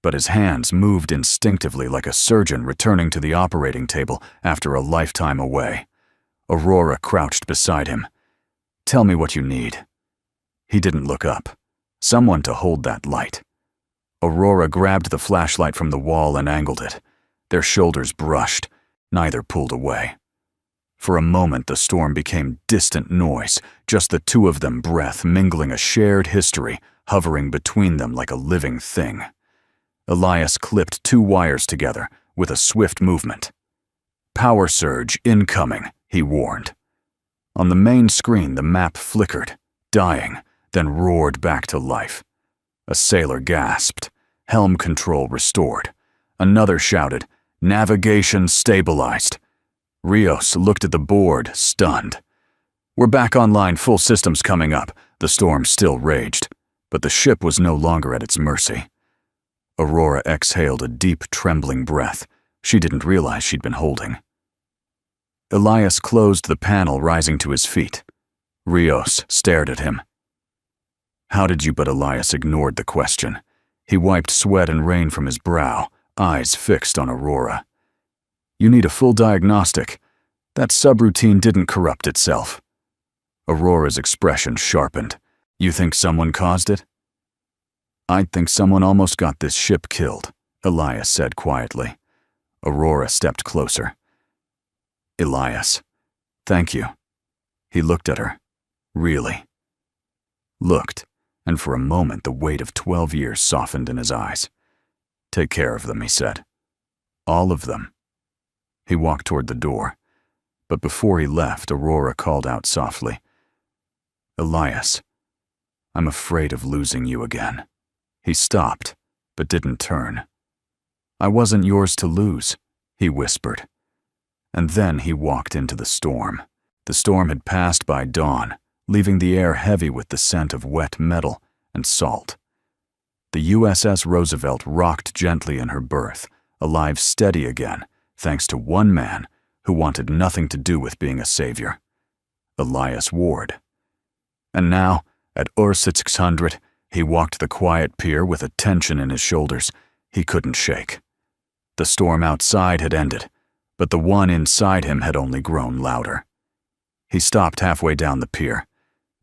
But his hands moved instinctively like a surgeon returning to the operating table after a lifetime away. Aurora crouched beside him. "Tell me what you need." He didn't look up. Someone to hold that light. Aurora grabbed the flashlight from the wall and angled it. Their shoulders brushed. Neither pulled away. For a moment the storm became distant noise, just the two of them, breath mingling, a shared history hovering between them like a living thing. Elias clipped 2 wires together with a swift movement. "Power surge incoming," he warned. On the main screen the map flickered, dying, then roared back to life. A sailor gasped. Helm control restored. Another shouted, "Navigation stabilized." Rios looked at the board, stunned. "We're back online, full systems coming up." The storm still raged, but the ship was no longer at its mercy. Aurora exhaled a deep, trembling breath she didn't realize she'd been holding. Elias closed the panel, rising to his feet. Rios stared at him. "How did you?" But Elias ignored the question. He wiped sweat and rain from his brow, eyes fixed on Aurora. "You need a full diagnostic. That subroutine didn't corrupt itself." Aurora's expression sharpened. "You think someone caused it?" "I think someone almost got this ship killed," Elias said quietly. Aurora stepped closer. "Elias, thank you." He looked at her. "Really?" Looked, and for a moment the weight of 12 years softened in his eyes. "Take care of them," he said. "All of them." He walked toward the door, but before he left, Aurora called out softly, "Elias, I'm afraid of losing you again." He stopped, but didn't turn. "I wasn't yours to lose," he whispered. And then he walked into the storm. The storm had passed by dawn, leaving the air heavy with the scent of wet metal and salt. The USS Roosevelt rocked gently in her berth, alive, steady again, thanks to one man who wanted nothing to do with being a savior, Elias Ward. And now, at Ur 600, he walked the quiet pier with a tension in his shoulders he couldn't shake. The storm outside had ended, but the one inside him had only grown louder. He stopped halfway down the pier,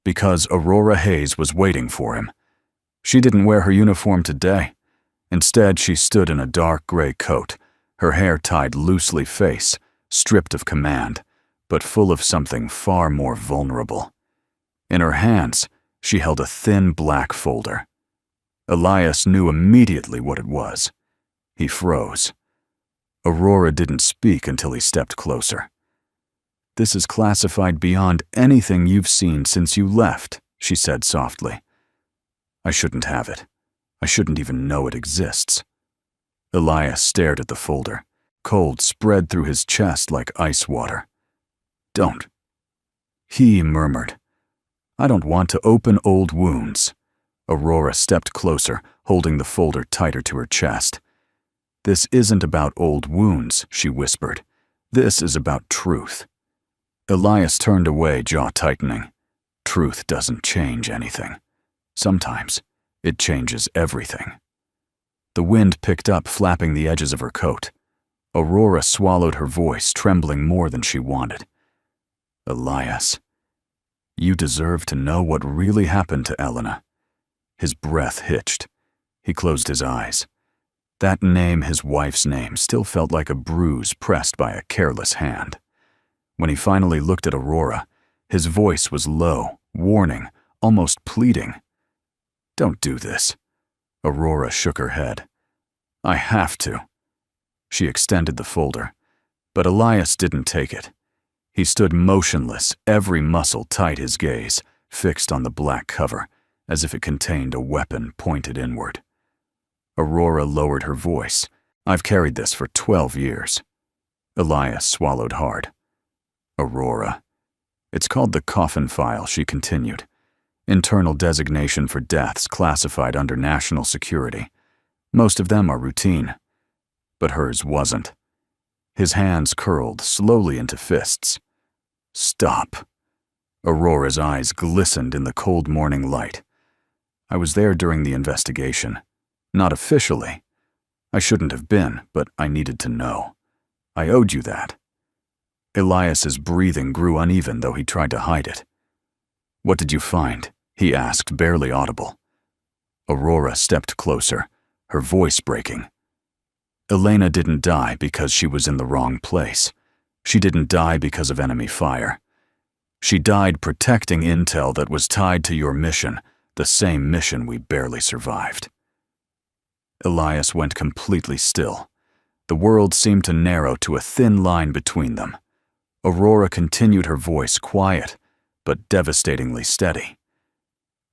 because Aurora Hayes was waiting for him. She didn't wear her uniform today. Instead, she stood in a dark gray coat, her hair tied loosely, face stripped of command, but full of something far more vulnerable. In her hands, she held a thin black folder. Elias knew immediately what it was. He froze. Aurora didn't speak until he stepped closer. "This is classified beyond anything you've seen since you left," she said softly. "I shouldn't have it. I shouldn't even know it exists." Elias stared at the folder. Cold spread through his chest like ice water. "Don't." He murmured, "I don't want to open old wounds." Aurora stepped closer, holding the folder tighter to her chest. "This isn't about old wounds," she whispered. "This is about truth." Elias turned away, jaw tightening. Truth doesn't change anything. Sometimes it changes everything. The wind picked up, flapping the edges of her coat. Aurora swallowed her voice, trembling more than she wanted. "Elias, you deserve to know what really happened to Elena." His breath hitched. He closed his eyes. That name, his wife's name, still felt like a bruise pressed by a careless hand. When he finally looked at Aurora, his voice was low, warning, almost pleading. "Don't do this." Aurora shook her head. "I have to." She extended the folder, but Elias didn't take it. He stood motionless, every muscle tight, his gaze fixed on the black cover, as if it contained a weapon pointed inward. Aurora lowered her voice. "I've carried this for 12 years. Elias swallowed hard. "Aurora." "It's called the coffin file," she continued. "Internal designation for deaths classified under national security. Most of them are routine. But hers wasn't." His hands curled slowly into fists. "Stop." Aurora's eyes glistened in the cold morning light. "I was there during the investigation. Not officially. I shouldn't have been, but I needed to know. I owed you that." Elias's breathing grew uneven, though he tried to hide it. "What did you find?" he asked, barely audible. Aurora stepped closer, her voice breaking. "Elena didn't die because she was in the wrong place. She didn't die because of enemy fire. She died protecting intel that was tied to your mission, the same mission we barely survived." Elias went completely still. The world seemed to narrow to a thin line between them. Aurora continued, her voice quiet, but devastatingly steady.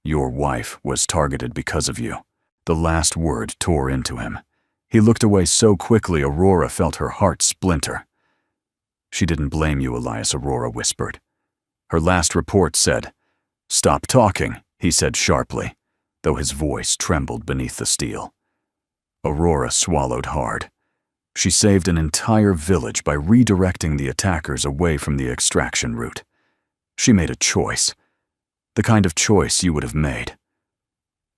"Your wife was targeted because of you." The last word tore into him. He looked away so quickly Aurora felt her heart splinter. "She didn't blame you, Elias," Aurora whispered. Her last report said, "Stop talking," he said sharply, though his voice trembled beneath the steel. Aurora swallowed hard. She saved an entire village by redirecting the attackers away from the extraction route. She made a choice, the kind of choice you would have made.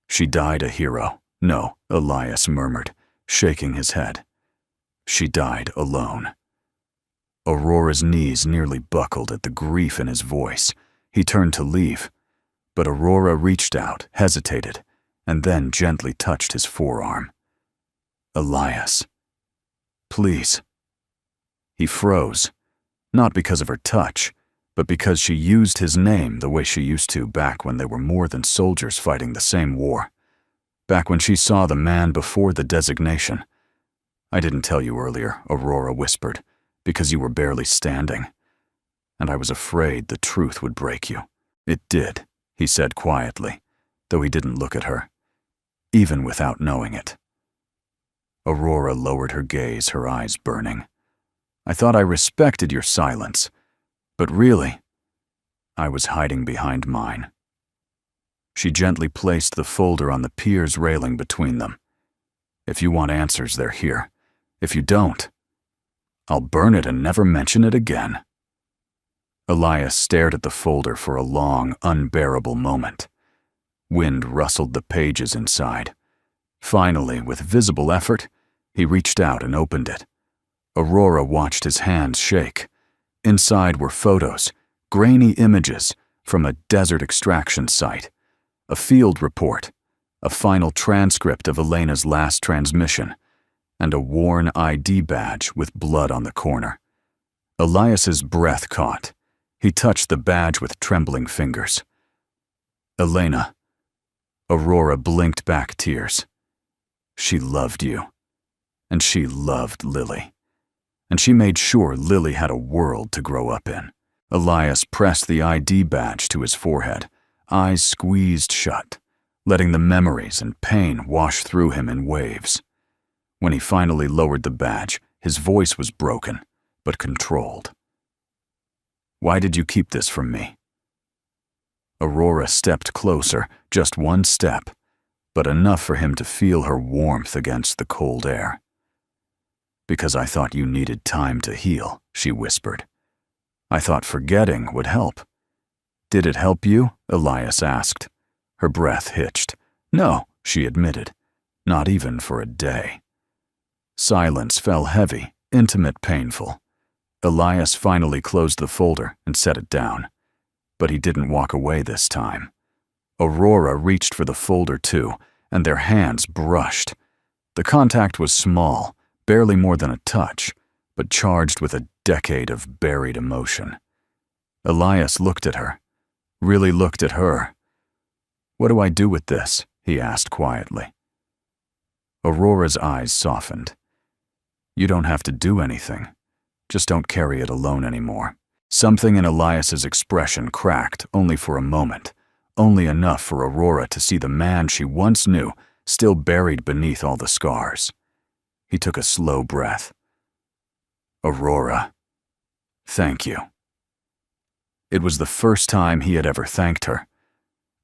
"She died a hero." "No," Elias murmured, shaking his head. "She died alone." Aurora's knees nearly buckled at the grief in his voice. He turned to leave, but Aurora reached out, hesitated, and then gently touched his forearm. "Elias, please." He froze, not because of her touch, but because she used his name the way she used to back when they were more than soldiers fighting the same war. Back when she saw the man before the designation. "I didn't tell you earlier," Aurora whispered, "because you were barely standing. And I was afraid the truth would break you." "It did," he said quietly, though he didn't look at her, even without knowing it. Aurora lowered her gaze, her eyes burning. "I thought I respected your silence, but really, I was hiding behind mine." She gently placed the folder on the pier's railing between them. "If you want answers, they're here. If you don't, I'll burn it and never mention it again." Elias stared at the folder for a long, unbearable moment. Wind rustled the pages inside. Finally, with visible effort, he reached out and opened it. Aurora watched his hands shake. Inside were photos, grainy images from a desert extraction site, a field report, a final transcript of Elena's last transmission, and a worn ID badge with blood on the corner. Elias's breath caught. He touched the badge with trembling fingers. "Elena." Aurora blinked back tears. "She loved you. And she loved Lily. And she made sure Lily had a world to grow up in." Elias pressed the ID badge to his forehead, eyes squeezed shut, letting the memories and pain wash through him in waves. When he finally lowered the badge, his voice was broken, but controlled. "Why did you keep this from me?" Aurora stepped closer, just one step, but enough for him to feel her warmth against the cold air. "Because I thought you needed time to heal," she whispered. "I thought forgetting would help." "Did it help you?" Elias asked. Her breath hitched. "No," she admitted. "Not even for a day." Silence fell heavy, intimate, painful. Elias finally closed the folder and set it down. But he didn't walk away this time. Aurora reached for the folder too, and their hands brushed. The contact was small, barely more than a touch, but charged with a decade of buried emotion. Elias looked at her, really looked at her. "What do I do with this?" he asked quietly. Aurora's eyes softened. "You don't have to do anything. Just don't carry it alone anymore." Something in Elias's expression cracked only for a moment, only enough for Aurora to see the man she once knew still buried beneath all the scars. He took a slow breath. "Aurora, thank you." It was the first time he had ever thanked her.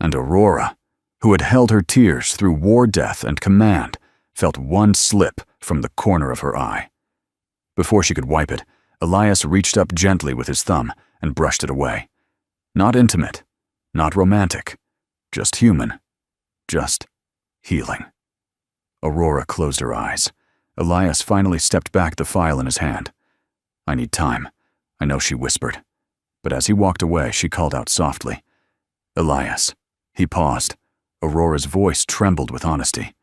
And Aurora, who had held her tears through war, death, and command, felt one slip from the corner of her eye. Before she could wipe it, Elias reached up gently with his thumb and brushed it away. Not intimate, not romantic, just human, just healing. Aurora closed her eyes. Elias finally stepped back, the file in his hand. "I need time," I know, she whispered. But as he walked away, she called out softly, "Elias." He paused. Aurora's voice trembled with honesty.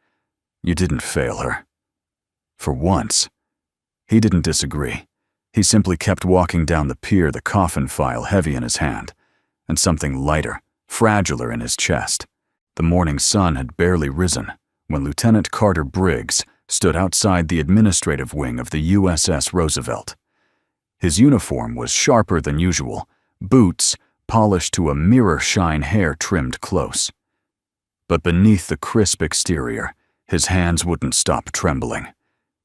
"You didn't fail her." For once. He didn't disagree. He simply kept walking down the pier, the coffin file heavy in his hand, and something lighter, fragiler in his chest. The morning sun had barely risen when Lieutenant Carter Briggs stood outside the administrative wing of the USS Roosevelt. His uniform was sharper than usual, boots polished to a mirror-shine, hair trimmed close. But beneath the crisp exterior, his hands wouldn't stop trembling.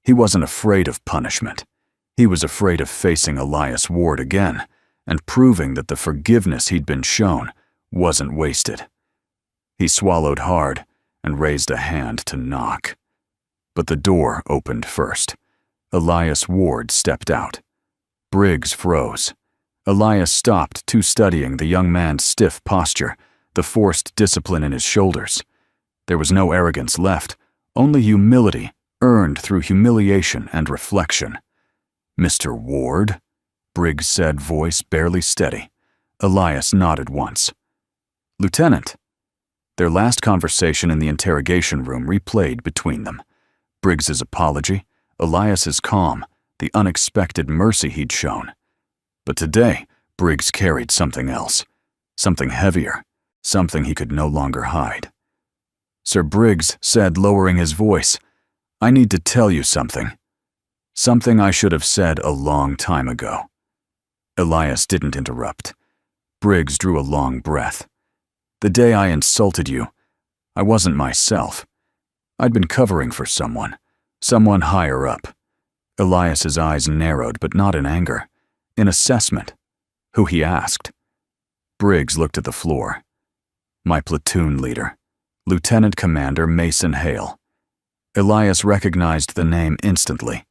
He wasn't afraid of punishment. He was afraid of facing Elias Ward again and proving that the forgiveness he'd been shown wasn't wasted. He swallowed hard and raised a hand to knock. But the door opened first. Elias Ward stepped out. Briggs froze. Elias stopped, too studying the young man's stiff posture, the forced discipline in his shoulders. There was no arrogance left, only humility earned through humiliation and reflection. "Mr. Ward?" Briggs said, voice barely steady. Elias nodded once. "Lieutenant." Their last conversation in the interrogation room replayed between them. Briggs's apology, Elias's calm, the unexpected mercy he'd shown. But today, Briggs carried something else, something heavier, something he could no longer hide. Sir Briggs said, lowering his voice, "I need to tell you something. Something I should have said a long time ago." Elias didn't interrupt. Briggs drew a long breath. "The day I insulted you, I wasn't myself. I'd been covering for someone higher up." Elias's eyes narrowed, but not in anger. In assessment. Who, he asked. Briggs looked at the floor. "My platoon leader, Lieutenant Commander Mason Hale." Elias recognized the name instantly.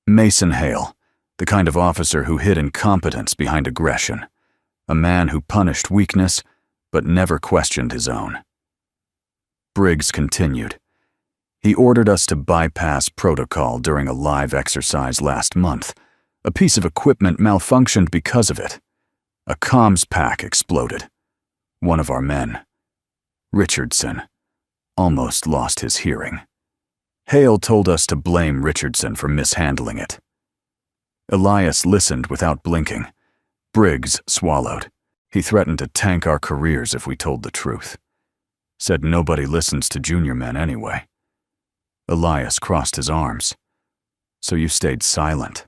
Mason Hale, the kind of officer who hid incompetence behind aggression. A man who punished weakness, but never questioned his own. Briggs continued. "He ordered us to bypass protocol during a live exercise last month. A piece of equipment malfunctioned because of it. A comms pack exploded. One of our men, Richardson, almost lost his hearing. Hale told us to blame Richardson for mishandling it." Elias listened without blinking. Briggs swallowed. He threatened to tank our careers if we told the truth. Said nobody listens to junior men anyway. Elias crossed his arms. "So you stayed silent?"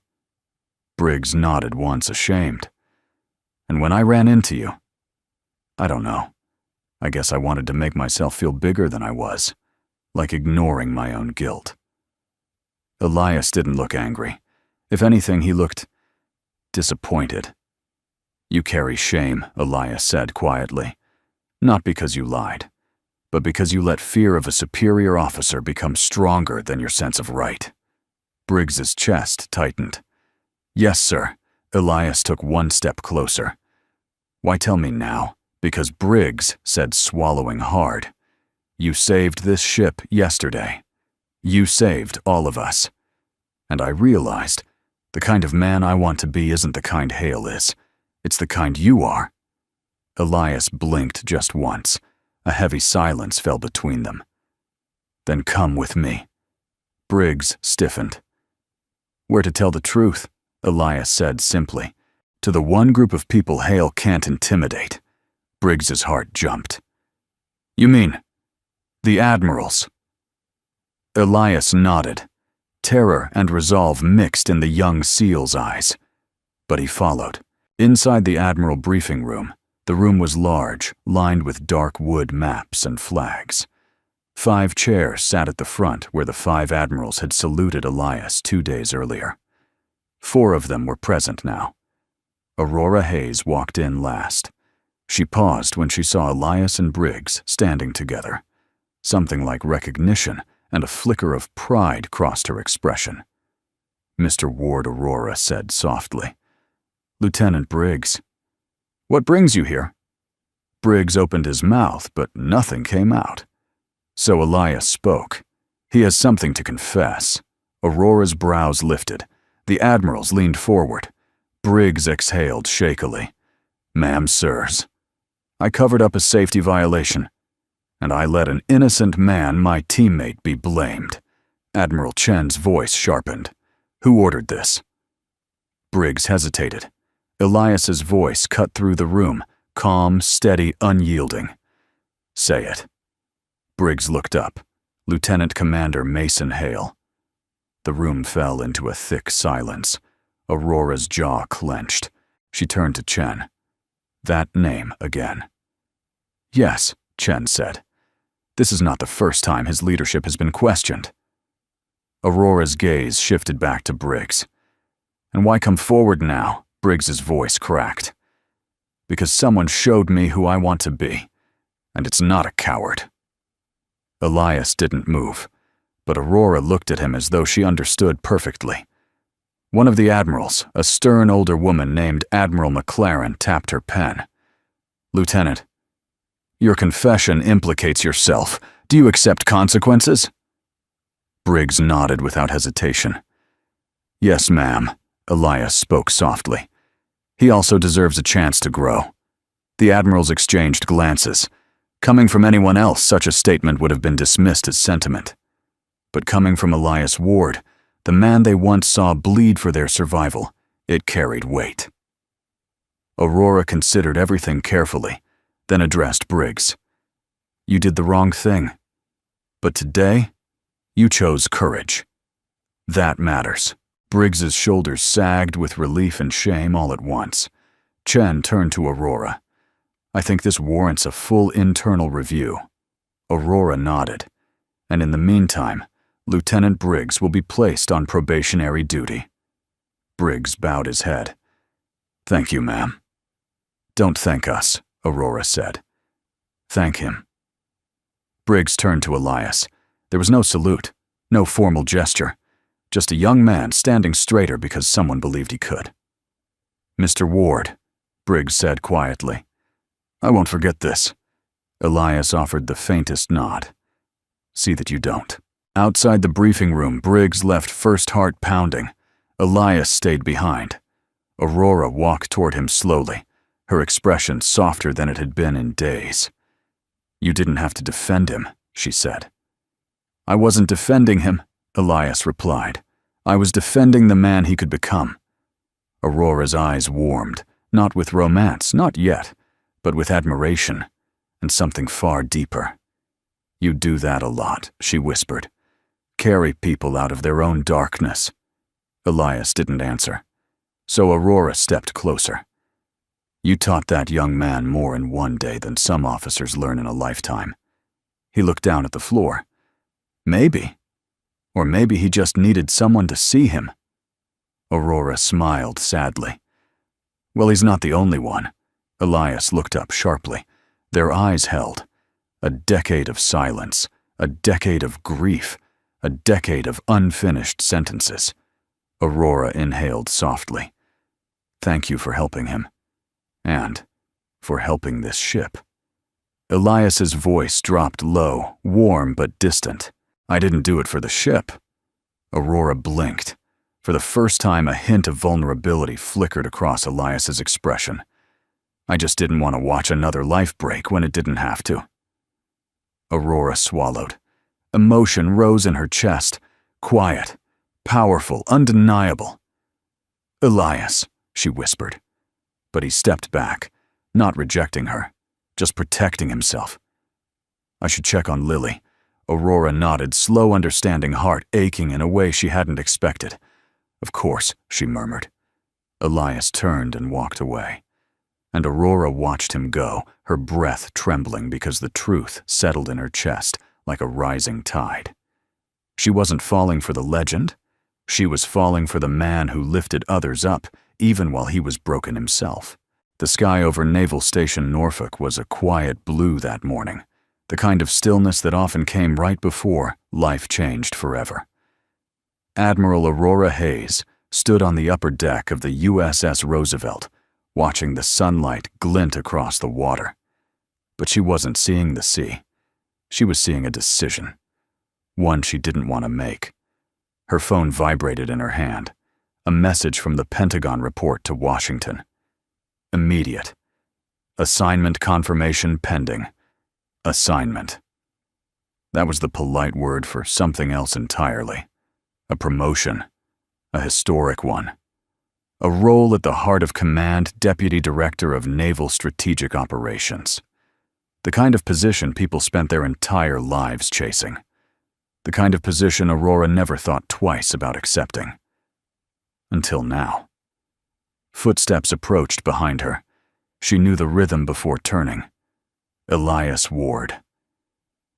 Briggs nodded once, ashamed. And when I ran into you, I don't know. I guess I wanted to make myself feel bigger than I was, like ignoring my own guilt. Elias didn't look angry. If anything, he looked disappointed. You carry shame, Elias said quietly. Not because you lied, but because you let fear of a superior officer become stronger than your sense of right. Briggs's chest tightened. Yes, sir. Elias took one step closer. Why tell me now? Because Briggs said, swallowing hard. You saved this ship yesterday. You saved all of us. And I realized the kind of man I want to be isn't the kind Hale is. It's the kind you are. Elias blinked just once. A heavy silence fell between them. Then come with me. Briggs stiffened. Where to tell the truth, Elias said simply. To the one group of people Hale can't intimidate. Briggs's heart jumped. You mean the Admirals? Elias nodded. Terror and resolve mixed in the young SEAL's eyes. But he followed. Inside the Admiral briefing room, the room was large, lined with dark wood maps and flags. 5 chairs sat at the front where the 5 admirals had saluted Elias 2 days earlier. 4 of them were present now. Aurora Hayes walked in last. She paused when she saw Elias and Briggs standing together. Something like recognition and a flicker of pride crossed her expression. Mr. Ward, Aurora said softly. Lieutenant Briggs. What brings you here? Briggs opened his mouth, but nothing came out. So Elias spoke. He has something to confess. Aurora's brows lifted. The admirals leaned forward. Briggs exhaled shakily. Ma'am, sirs, I covered up a safety violation, and I let an innocent man, my teammate, be blamed. Admiral Chen's voice sharpened. Who ordered this? Briggs hesitated. Elias's voice cut through the room, calm, steady, unyielding. Say it. Briggs looked up. Lieutenant Commander Mason Hale. The room fell into a thick silence. Aurora's jaw clenched. She turned to Chen. That name again. Yes, Chen said. This is not the first time his leadership has been questioned. Aurora's gaze shifted back to Briggs. And why come forward now? Briggs's voice cracked. Because someone showed me who I want to be, and it's not a coward. Elias didn't move, but Aurora looked at him as though she understood perfectly. One of the admirals, a stern older woman named Admiral McLaren, tapped her pen. Lieutenant, your confession implicates yourself. Do you accept consequences? Briggs nodded without hesitation. Yes, ma'am, Elias spoke softly. He also deserves a chance to grow. The admirals exchanged glances. Coming from anyone else, such a statement would have been dismissed as sentiment. But coming from Elias Ward, the man they once saw bleed for their survival, it carried weight. Aurora considered everything carefully, then addressed Briggs. You did the wrong thing. But today, you chose courage. That matters. Briggs's shoulders sagged with relief and shame all at once. Chen turned to Aurora. I think this warrants a full internal review. Aurora nodded. And in the meantime, Lieutenant Briggs will be placed on probationary duty. Briggs bowed his head. Thank you, ma'am. Don't thank us, Aurora said. Thank him. Briggs turned to Elias. There was no salute, no formal gesture, just a young man standing straighter because someone believed he could. Mr. Ward, Briggs said quietly. I won't forget this. Elias offered the faintest nod. See that you don't. Outside the briefing room, Briggs left first heart pounding. Elias stayed behind. Aurora walked toward him slowly, her expression softer than it had been in days. You didn't have to defend him, she said. I wasn't defending him, Elias replied. I was defending the man he could become. Aurora's eyes warmed, not with romance, not yet, but with admiration, and something far deeper. You do that a lot, she whispered. Carry people out of their own darkness. Elias didn't answer, so Aurora stepped closer. You taught that young man more in one day than some officers learn in a lifetime. He looked down at the floor. Maybe. Or maybe he just needed someone to see him. Aurora smiled sadly. Well, he's not the only one. Elias looked up sharply. Their eyes held. A decade of silence, a decade of grief, a decade of unfinished sentences. Aurora inhaled softly. Thank you for helping him. And for helping this ship. Elias's voice dropped low, warm but distant. I didn't do it for the ship. Aurora blinked. For the first time, a hint of vulnerability flickered across Elias's expression. I just didn't want to watch another life break when it didn't have to. Aurora swallowed. Emotion rose in her chest, quiet, powerful, undeniable. Elias, she whispered. But he stepped back, not rejecting her, just protecting himself. I should check on Lily. Aurora nodded, slow understanding heart aching in a way she hadn't expected. Of course, she murmured. Elias turned and walked away. And Aurora watched him go, her breath trembling because the truth settled in her chest like a rising tide. She wasn't falling for the legend. She was falling for the man who lifted others up, even while he was broken himself. The sky over Naval Station Norfolk was a quiet blue that morning, the kind of stillness that often came right before life changed forever. Admiral Aurora Hayes stood on the upper deck of the USS Roosevelt, watching the sunlight glint across the water. But she wasn't seeing the sea. She was seeing a decision, one she didn't want to make. Her phone vibrated in her hand, a message from the Pentagon report to Washington. Immediate. Assignment confirmation pending. Assignment. That was the polite word for something else entirely. A promotion. A historic one. A role at the heart of command, Deputy Director of Naval Strategic Operations. The kind of position people spent their entire lives chasing. The kind of position Aurora never thought twice about accepting. Until now. Footsteps approached behind her. She knew the rhythm before turning. Elias Ward.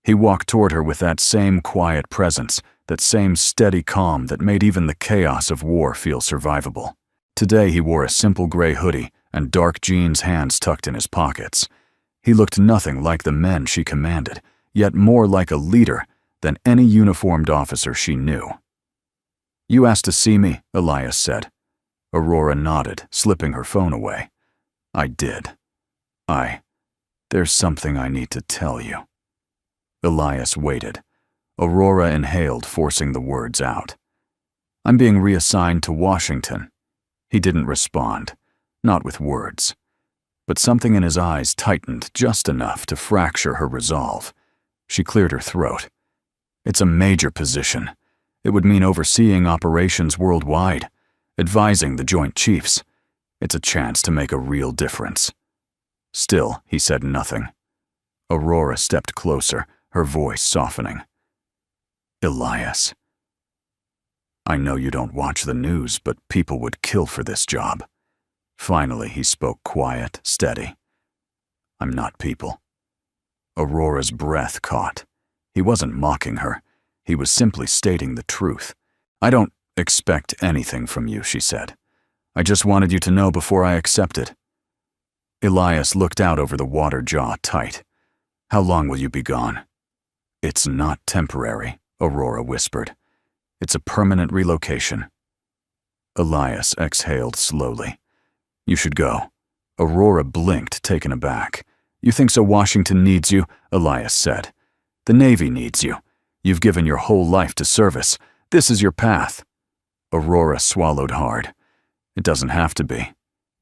He walked toward her with that same quiet presence, that same steady calm that made even the chaos of war feel survivable. Today he wore a simple gray hoodie and dark jeans, hands tucked in his pockets. He looked nothing like the men she commanded, yet more like a leader than any uniformed officer she knew. You asked to see me, Elias said. Aurora nodded, slipping her phone away. I did. There's something I need to tell you. Elias waited. Aurora inhaled, forcing the words out. I'm being reassigned to Washington. He didn't respond, not with words. But something in his eyes tightened just enough to fracture her resolve. She cleared her throat. It's a major position. It would mean overseeing operations worldwide, advising the Joint Chiefs. It's a chance to make a real difference. Still, he said nothing. Aurora stepped closer, her voice softening. Elias. I know you don't watch the news, but people would kill for this job. Finally, he spoke quiet, steady. I'm not people. Aurora's breath caught. He wasn't mocking her. He was simply stating the truth. I don't expect anything from you, she said. I just wanted you to know before I accepted. Elias looked out over the water, jaw tight. How long will you be gone? It's not temporary, Aurora whispered. It's a permanent relocation. Elias exhaled slowly. You should go. Aurora blinked, taken aback. You think so Washington needs you? Elias said. The Navy needs you. You've given your whole life to service. This is your path. Aurora swallowed hard. It doesn't have to be.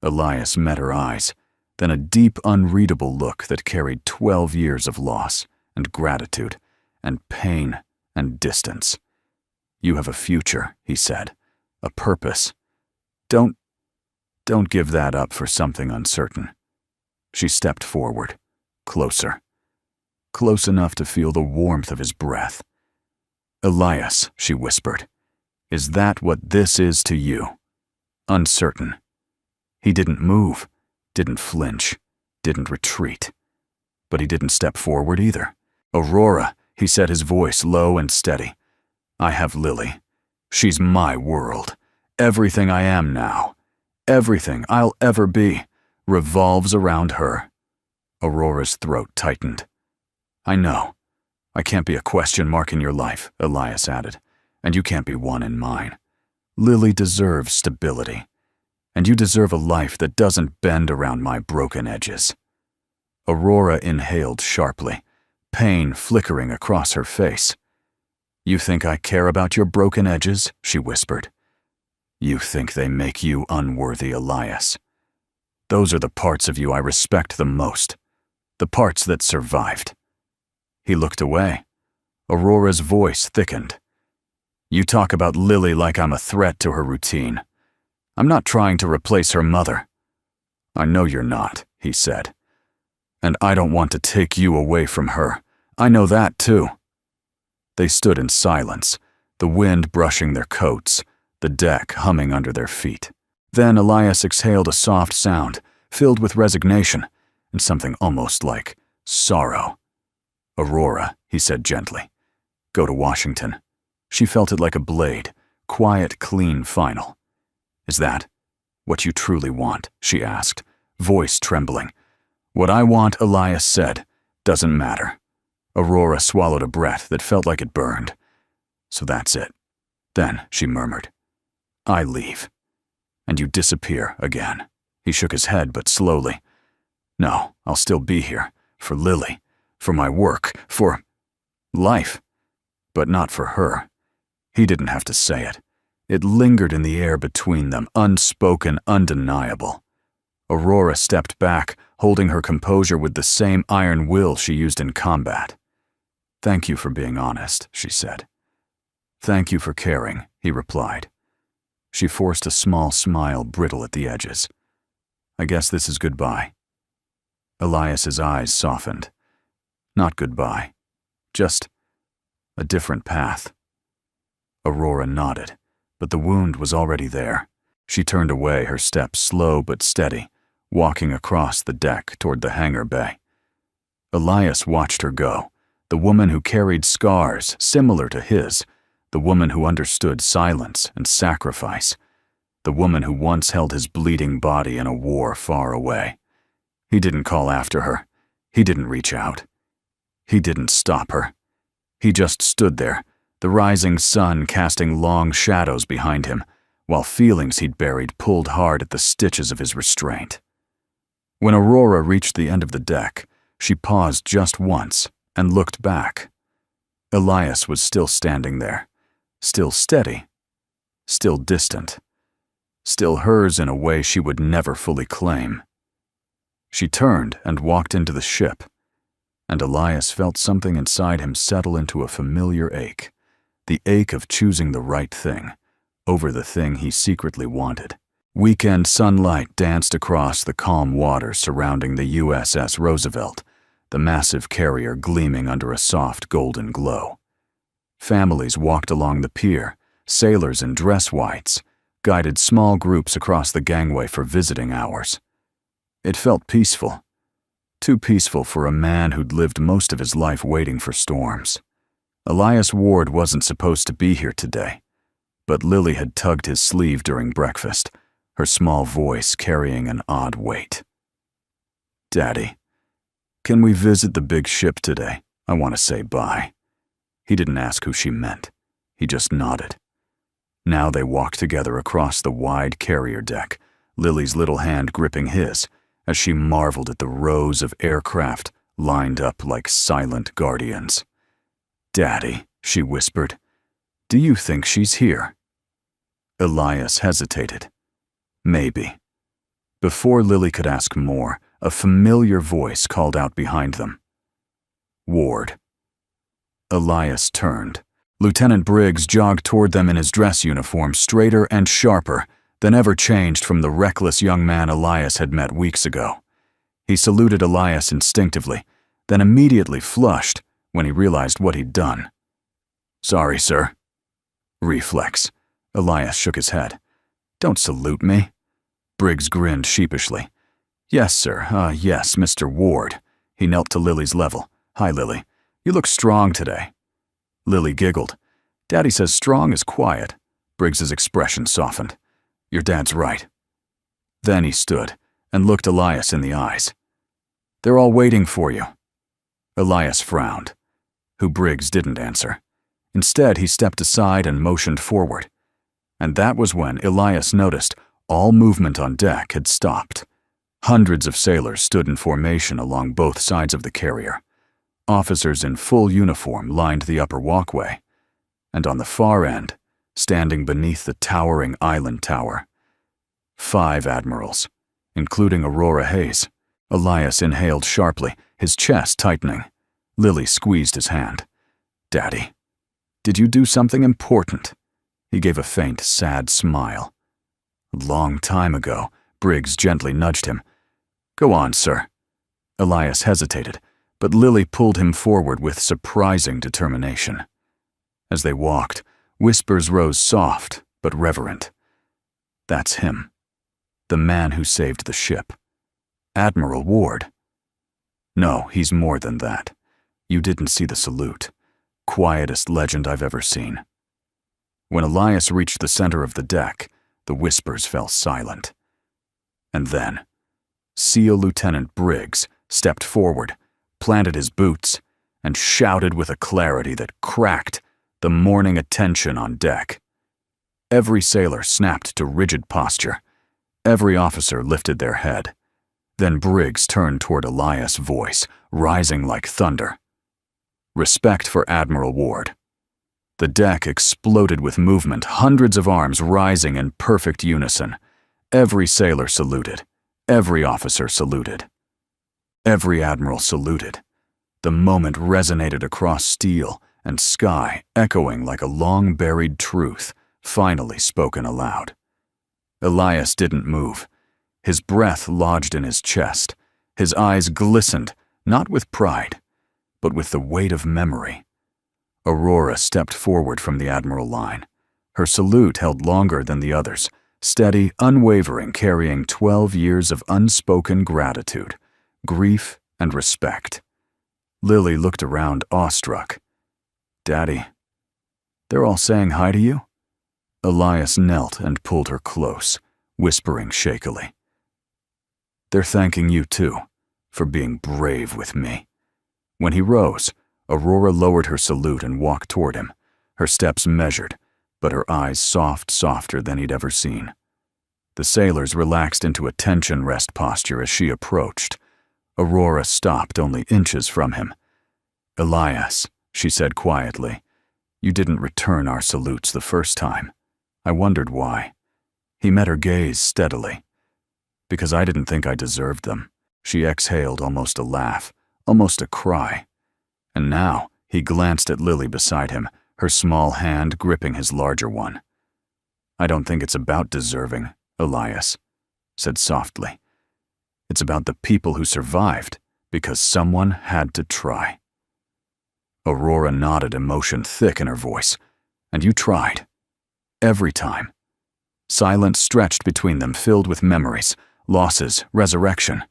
Elias met her eyes, then a deep, unreadable look that carried 12 years of loss and gratitude and pain and distance. You have a future, he said, a purpose. Don't give that up for something uncertain. She stepped forward, closer, close enough to feel the warmth of his breath. Elias, she whispered, is that what this is to you? Uncertain. He didn't move, didn't flinch, didn't retreat. But he didn't step forward either. "Aurora," he said, his voice low and steady. "I have Lily. She's my world. Everything I am now, everything I'll ever be, revolves around her." Aurora's throat tightened. "I know. I can't be a question mark in your life," Elias added, "and you can't be one in mine. Lily deserves stability, and you deserve a life that doesn't bend around my broken edges." Aurora inhaled sharply, pain flickering across her face. "You think I care about your broken edges?" she whispered. "You think they make you unworthy, Elias. Those are the parts of you I respect the most, the parts that survived." He looked away. Aurora's voice thickened. "You talk about Lily like I'm a threat to her routine. I'm not trying to replace her mother." "I know you're not," he said. "And I don't want to take you away from her. I know that too." They stood in silence, the wind brushing their coats, the deck humming under their feet. Then Elias exhaled a soft sound, filled with resignation, and something almost like sorrow. "Aurora," he said gently, "go to Washington." She felt it like a blade, quiet, clean final. "Is that what you truly want?" she asked, voice trembling. "What I want," Elias said, "doesn't matter." Aurora swallowed a breath that felt like it burned. "So that's it. Then," she murmured, "I leave. And you disappear again." He shook his head, but slowly. "No, I'll still be here. For Lily. For my work. For life. But not for her." He didn't have to say it. It lingered in the air between them, unspoken, undeniable. Aurora stepped back, holding her composure with the same iron will she used in combat. "Thank you for being honest," she said. "Thank you for caring," he replied. She forced a small smile, brittle at the edges. "I guess this is goodbye." Elias's eyes softened. "Not goodbye. Just a different path." Aurora nodded, but the wound was already there. She turned away, her steps slow but steady, walking across the deck toward the hangar bay. Elias watched her go, the woman who carried scars similar to his, the woman who understood silence and sacrifice, the woman who once held his bleeding body in a war far away. He didn't call after her. He didn't reach out. He didn't stop her. He just stood there, the rising sun casting long shadows behind him, while feelings he'd buried pulled hard at the stitches of his restraint. When Aurora reached the end of the deck, she paused just once and looked back. Elias was still standing there, still steady, still distant, still hers in a way she would never fully claim. She turned and walked into the ship, and Elias felt something inside him settle into a familiar ache, the ache of choosing the right thing over the thing he secretly wanted. Weekend sunlight danced across the calm waters surrounding the USS Roosevelt, the massive carrier gleaming under a soft golden glow. Families walked along the pier, sailors in dress whites, guided small groups across the gangway for visiting hours. It felt peaceful, too peaceful for a man who'd lived most of his life waiting for storms. Elias Ward wasn't supposed to be here today, but Lily had tugged his sleeve during breakfast, her small voice carrying an odd weight. "Daddy, can we visit the big ship today? I want to say bye." He didn't ask who she meant. He just nodded. Now they walked together across the wide carrier deck, Lily's little hand gripping his, as she marveled at the rows of aircraft lined up like silent guardians. "Daddy," she whispered, "do you think she's here?" Elias hesitated. Maybe. Before Lily could ask more, a familiar voice called out behind them. "Ward." Elias turned. Lieutenant Briggs jogged toward them in his dress uniform, straighter and sharper than ever changed from the reckless young man Elias had met weeks ago. He saluted Elias instinctively, then immediately flushed when he realized what he'd done. "Sorry, sir." Reflex. Elias shook his head. "Don't salute me." Briggs grinned sheepishly. Yes, sir. Yes, Mr. Ward. He knelt to Lily's level. Hi, Lily. You look strong today. Lily giggled. Daddy says strong is quiet. Briggs's expression softened. Your dad's right. Then he stood and looked Elias in the eyes. They're all waiting for you. Elias frowned. Who Briggs didn't answer. Instead, he stepped aside and motioned forward. And that was when Elias noticed all movement on deck had stopped. Hundreds of sailors stood in formation along both sides of the carrier. Officers in full uniform lined the upper walkway. And on the far end, standing beneath the towering island tower, 5 admirals, including Aurora Hayes. Elias inhaled sharply, his chest tightening. Lily squeezed his hand. Daddy, did you do something important? He gave a faint, sad smile. A long time ago, Briggs gently nudged him. Go on, sir. Elias hesitated, but Lily pulled him forward with surprising determination. As they walked, whispers rose soft but reverent. That's him. The man who saved the ship. Admiral Ward. No, he's more than that. You didn't see the salute. Quietest legend I've ever seen. When Elias reached the center of the deck, the whispers fell silent. And then, SEAL Lieutenant Briggs stepped forward, planted his boots, and shouted with a clarity that cracked the morning attention on deck. Every sailor snapped to rigid posture. Every officer lifted their head. Then Briggs turned toward Elias' voice, rising like thunder. Respect for Admiral Ward. The deck exploded with movement, hundreds of arms rising in perfect unison. Every sailor saluted. Every officer saluted. Every admiral saluted. The moment resonated across steel and sky, echoing like a long-buried truth, finally spoken aloud. Elias didn't move. His breath lodged in his chest. His eyes glistened, not with pride, but with the weight of memory. Aurora stepped forward from the admiral line. Her salute held longer than the others, steady, unwavering, carrying 12 years of unspoken gratitude, grief, and respect. Lily looked around, awestruck. Daddy, they're all saying hi to you? Elias knelt and pulled her close, whispering shakily. They're thanking you too, for being brave with me. When he rose, Aurora lowered her salute and walked toward him, her steps measured, but her eyes softer than he'd ever seen. The sailors relaxed into a tension rest posture as she approached. Aurora stopped only inches from him. Elias, she said quietly, you didn't return our salutes the first time. I wondered why. He met her gaze steadily. Because I didn't think I deserved them. She exhaled almost a laugh, almost a cry. And now he glanced at Lily beside him, her small hand gripping his larger one. I don't think it's about deserving, Elias said softly. It's about the people who survived because someone had to try. Aurora nodded, emotion thick in her voice. And you tried. Every time. Silence stretched between them, filled with memories, losses, resurrection.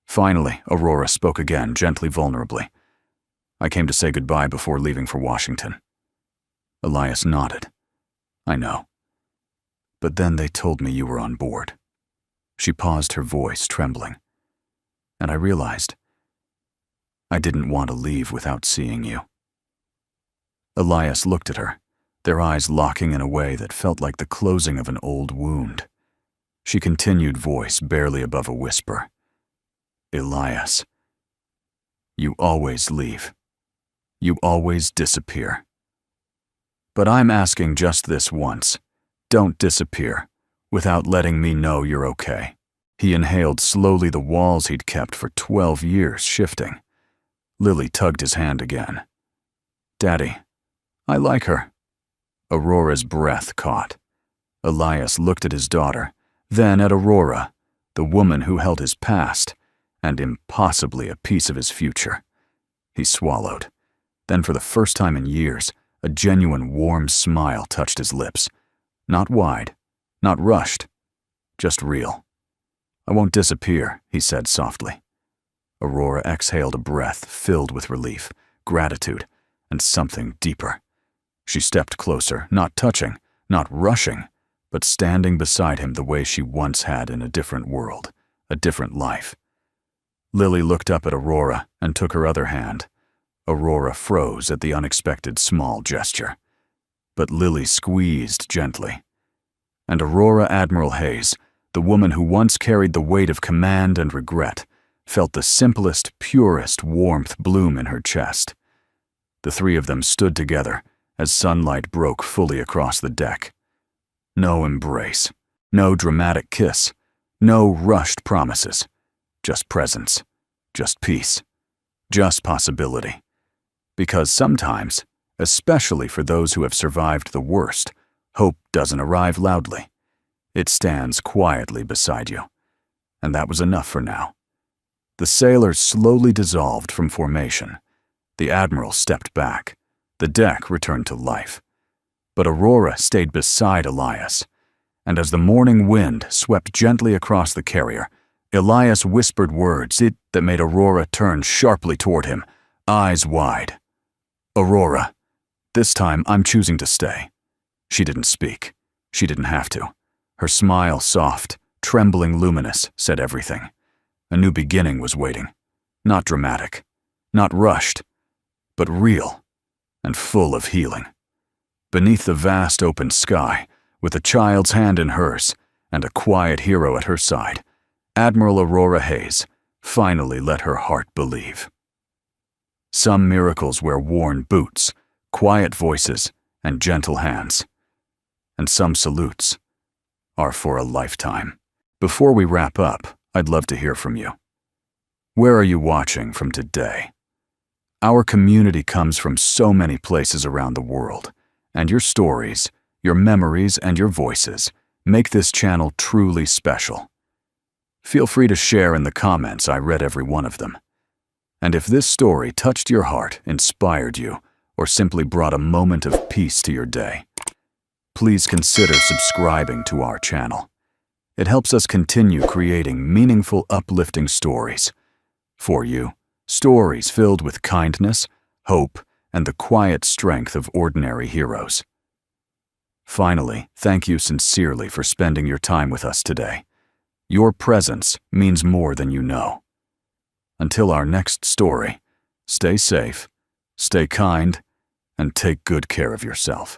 Finally, Aurora spoke again, gently, vulnerably. I came to say goodbye before leaving for Washington. Elias nodded. I know. But then they told me you were on board. She paused, her voice trembling. And I realized I didn't want to leave without seeing you. Elias looked at her, their eyes locking in a way that felt like the closing of an old wound. She continued, voice barely above a whisper. Elias, you always leave. You always disappear. But I'm asking just this once. Don't disappear, without letting me know you're okay. He inhaled slowly, the walls he'd kept for 12 years shifting. Lily tugged his hand again. Daddy, I like her. Aurora's breath caught. Elias looked at his daughter, then at Aurora, the woman who held his past, and impossibly a piece of his future. He swallowed. Then for the first time in years, a genuine warm smile touched his lips. Not wide, not rushed, just real. I won't disappear, he said softly. Aurora exhaled a breath filled with relief, gratitude, and something deeper. She stepped closer, not touching, not rushing, but standing beside him the way she once had in a different world, a different life. Lily looked up at Aurora and took her other hand. Aurora froze at the unexpected small gesture. But Lily squeezed gently. And Aurora Admiral Hayes, the woman who once carried the weight of command and regret, felt the simplest, purest warmth bloom in her chest. The three of them stood together as sunlight broke fully across the deck. No embrace, no dramatic kiss, no rushed promises, just presence, just peace, just possibility. Because sometimes, especially for those who have survived the worst, hope doesn't arrive loudly. It stands quietly beside you. And that was enough for now. The sailors slowly dissolved from formation. The Admiral stepped back. The deck returned to life. But Aurora stayed beside Elias. And as the morning wind swept gently across the carrier, Elias whispered words that made Aurora turn sharply toward him, eyes wide. Aurora, this time I'm choosing to stay. She didn't speak. She didn't have to. Her smile, soft, trembling luminous, said everything. A new beginning was waiting. Not dramatic, not rushed, but real and full of healing. Beneath the vast open sky, with a child's hand in hers and a quiet hero at her side, Admiral Aurora Hayes finally let her heart believe. Some miracles wear worn boots, quiet voices, and gentle hands. And some salutes are for a lifetime. Before we wrap up, I'd love to hear from you. Where are you watching from today? Our community comes from so many places around the world, and your stories, your memories, and your voices make this channel truly special. Feel free to share in the comments. I read every one of them. And if this story touched your heart, inspired you, or simply brought a moment of peace to your day, please consider subscribing to our channel. It helps us continue creating meaningful, uplifting stories for you, stories filled with kindness, hope, and the quiet strength of ordinary heroes. Finally, thank you sincerely for spending your time with us today. Your presence means more than you know. Until our next story, stay safe, stay kind, and take good care of yourself.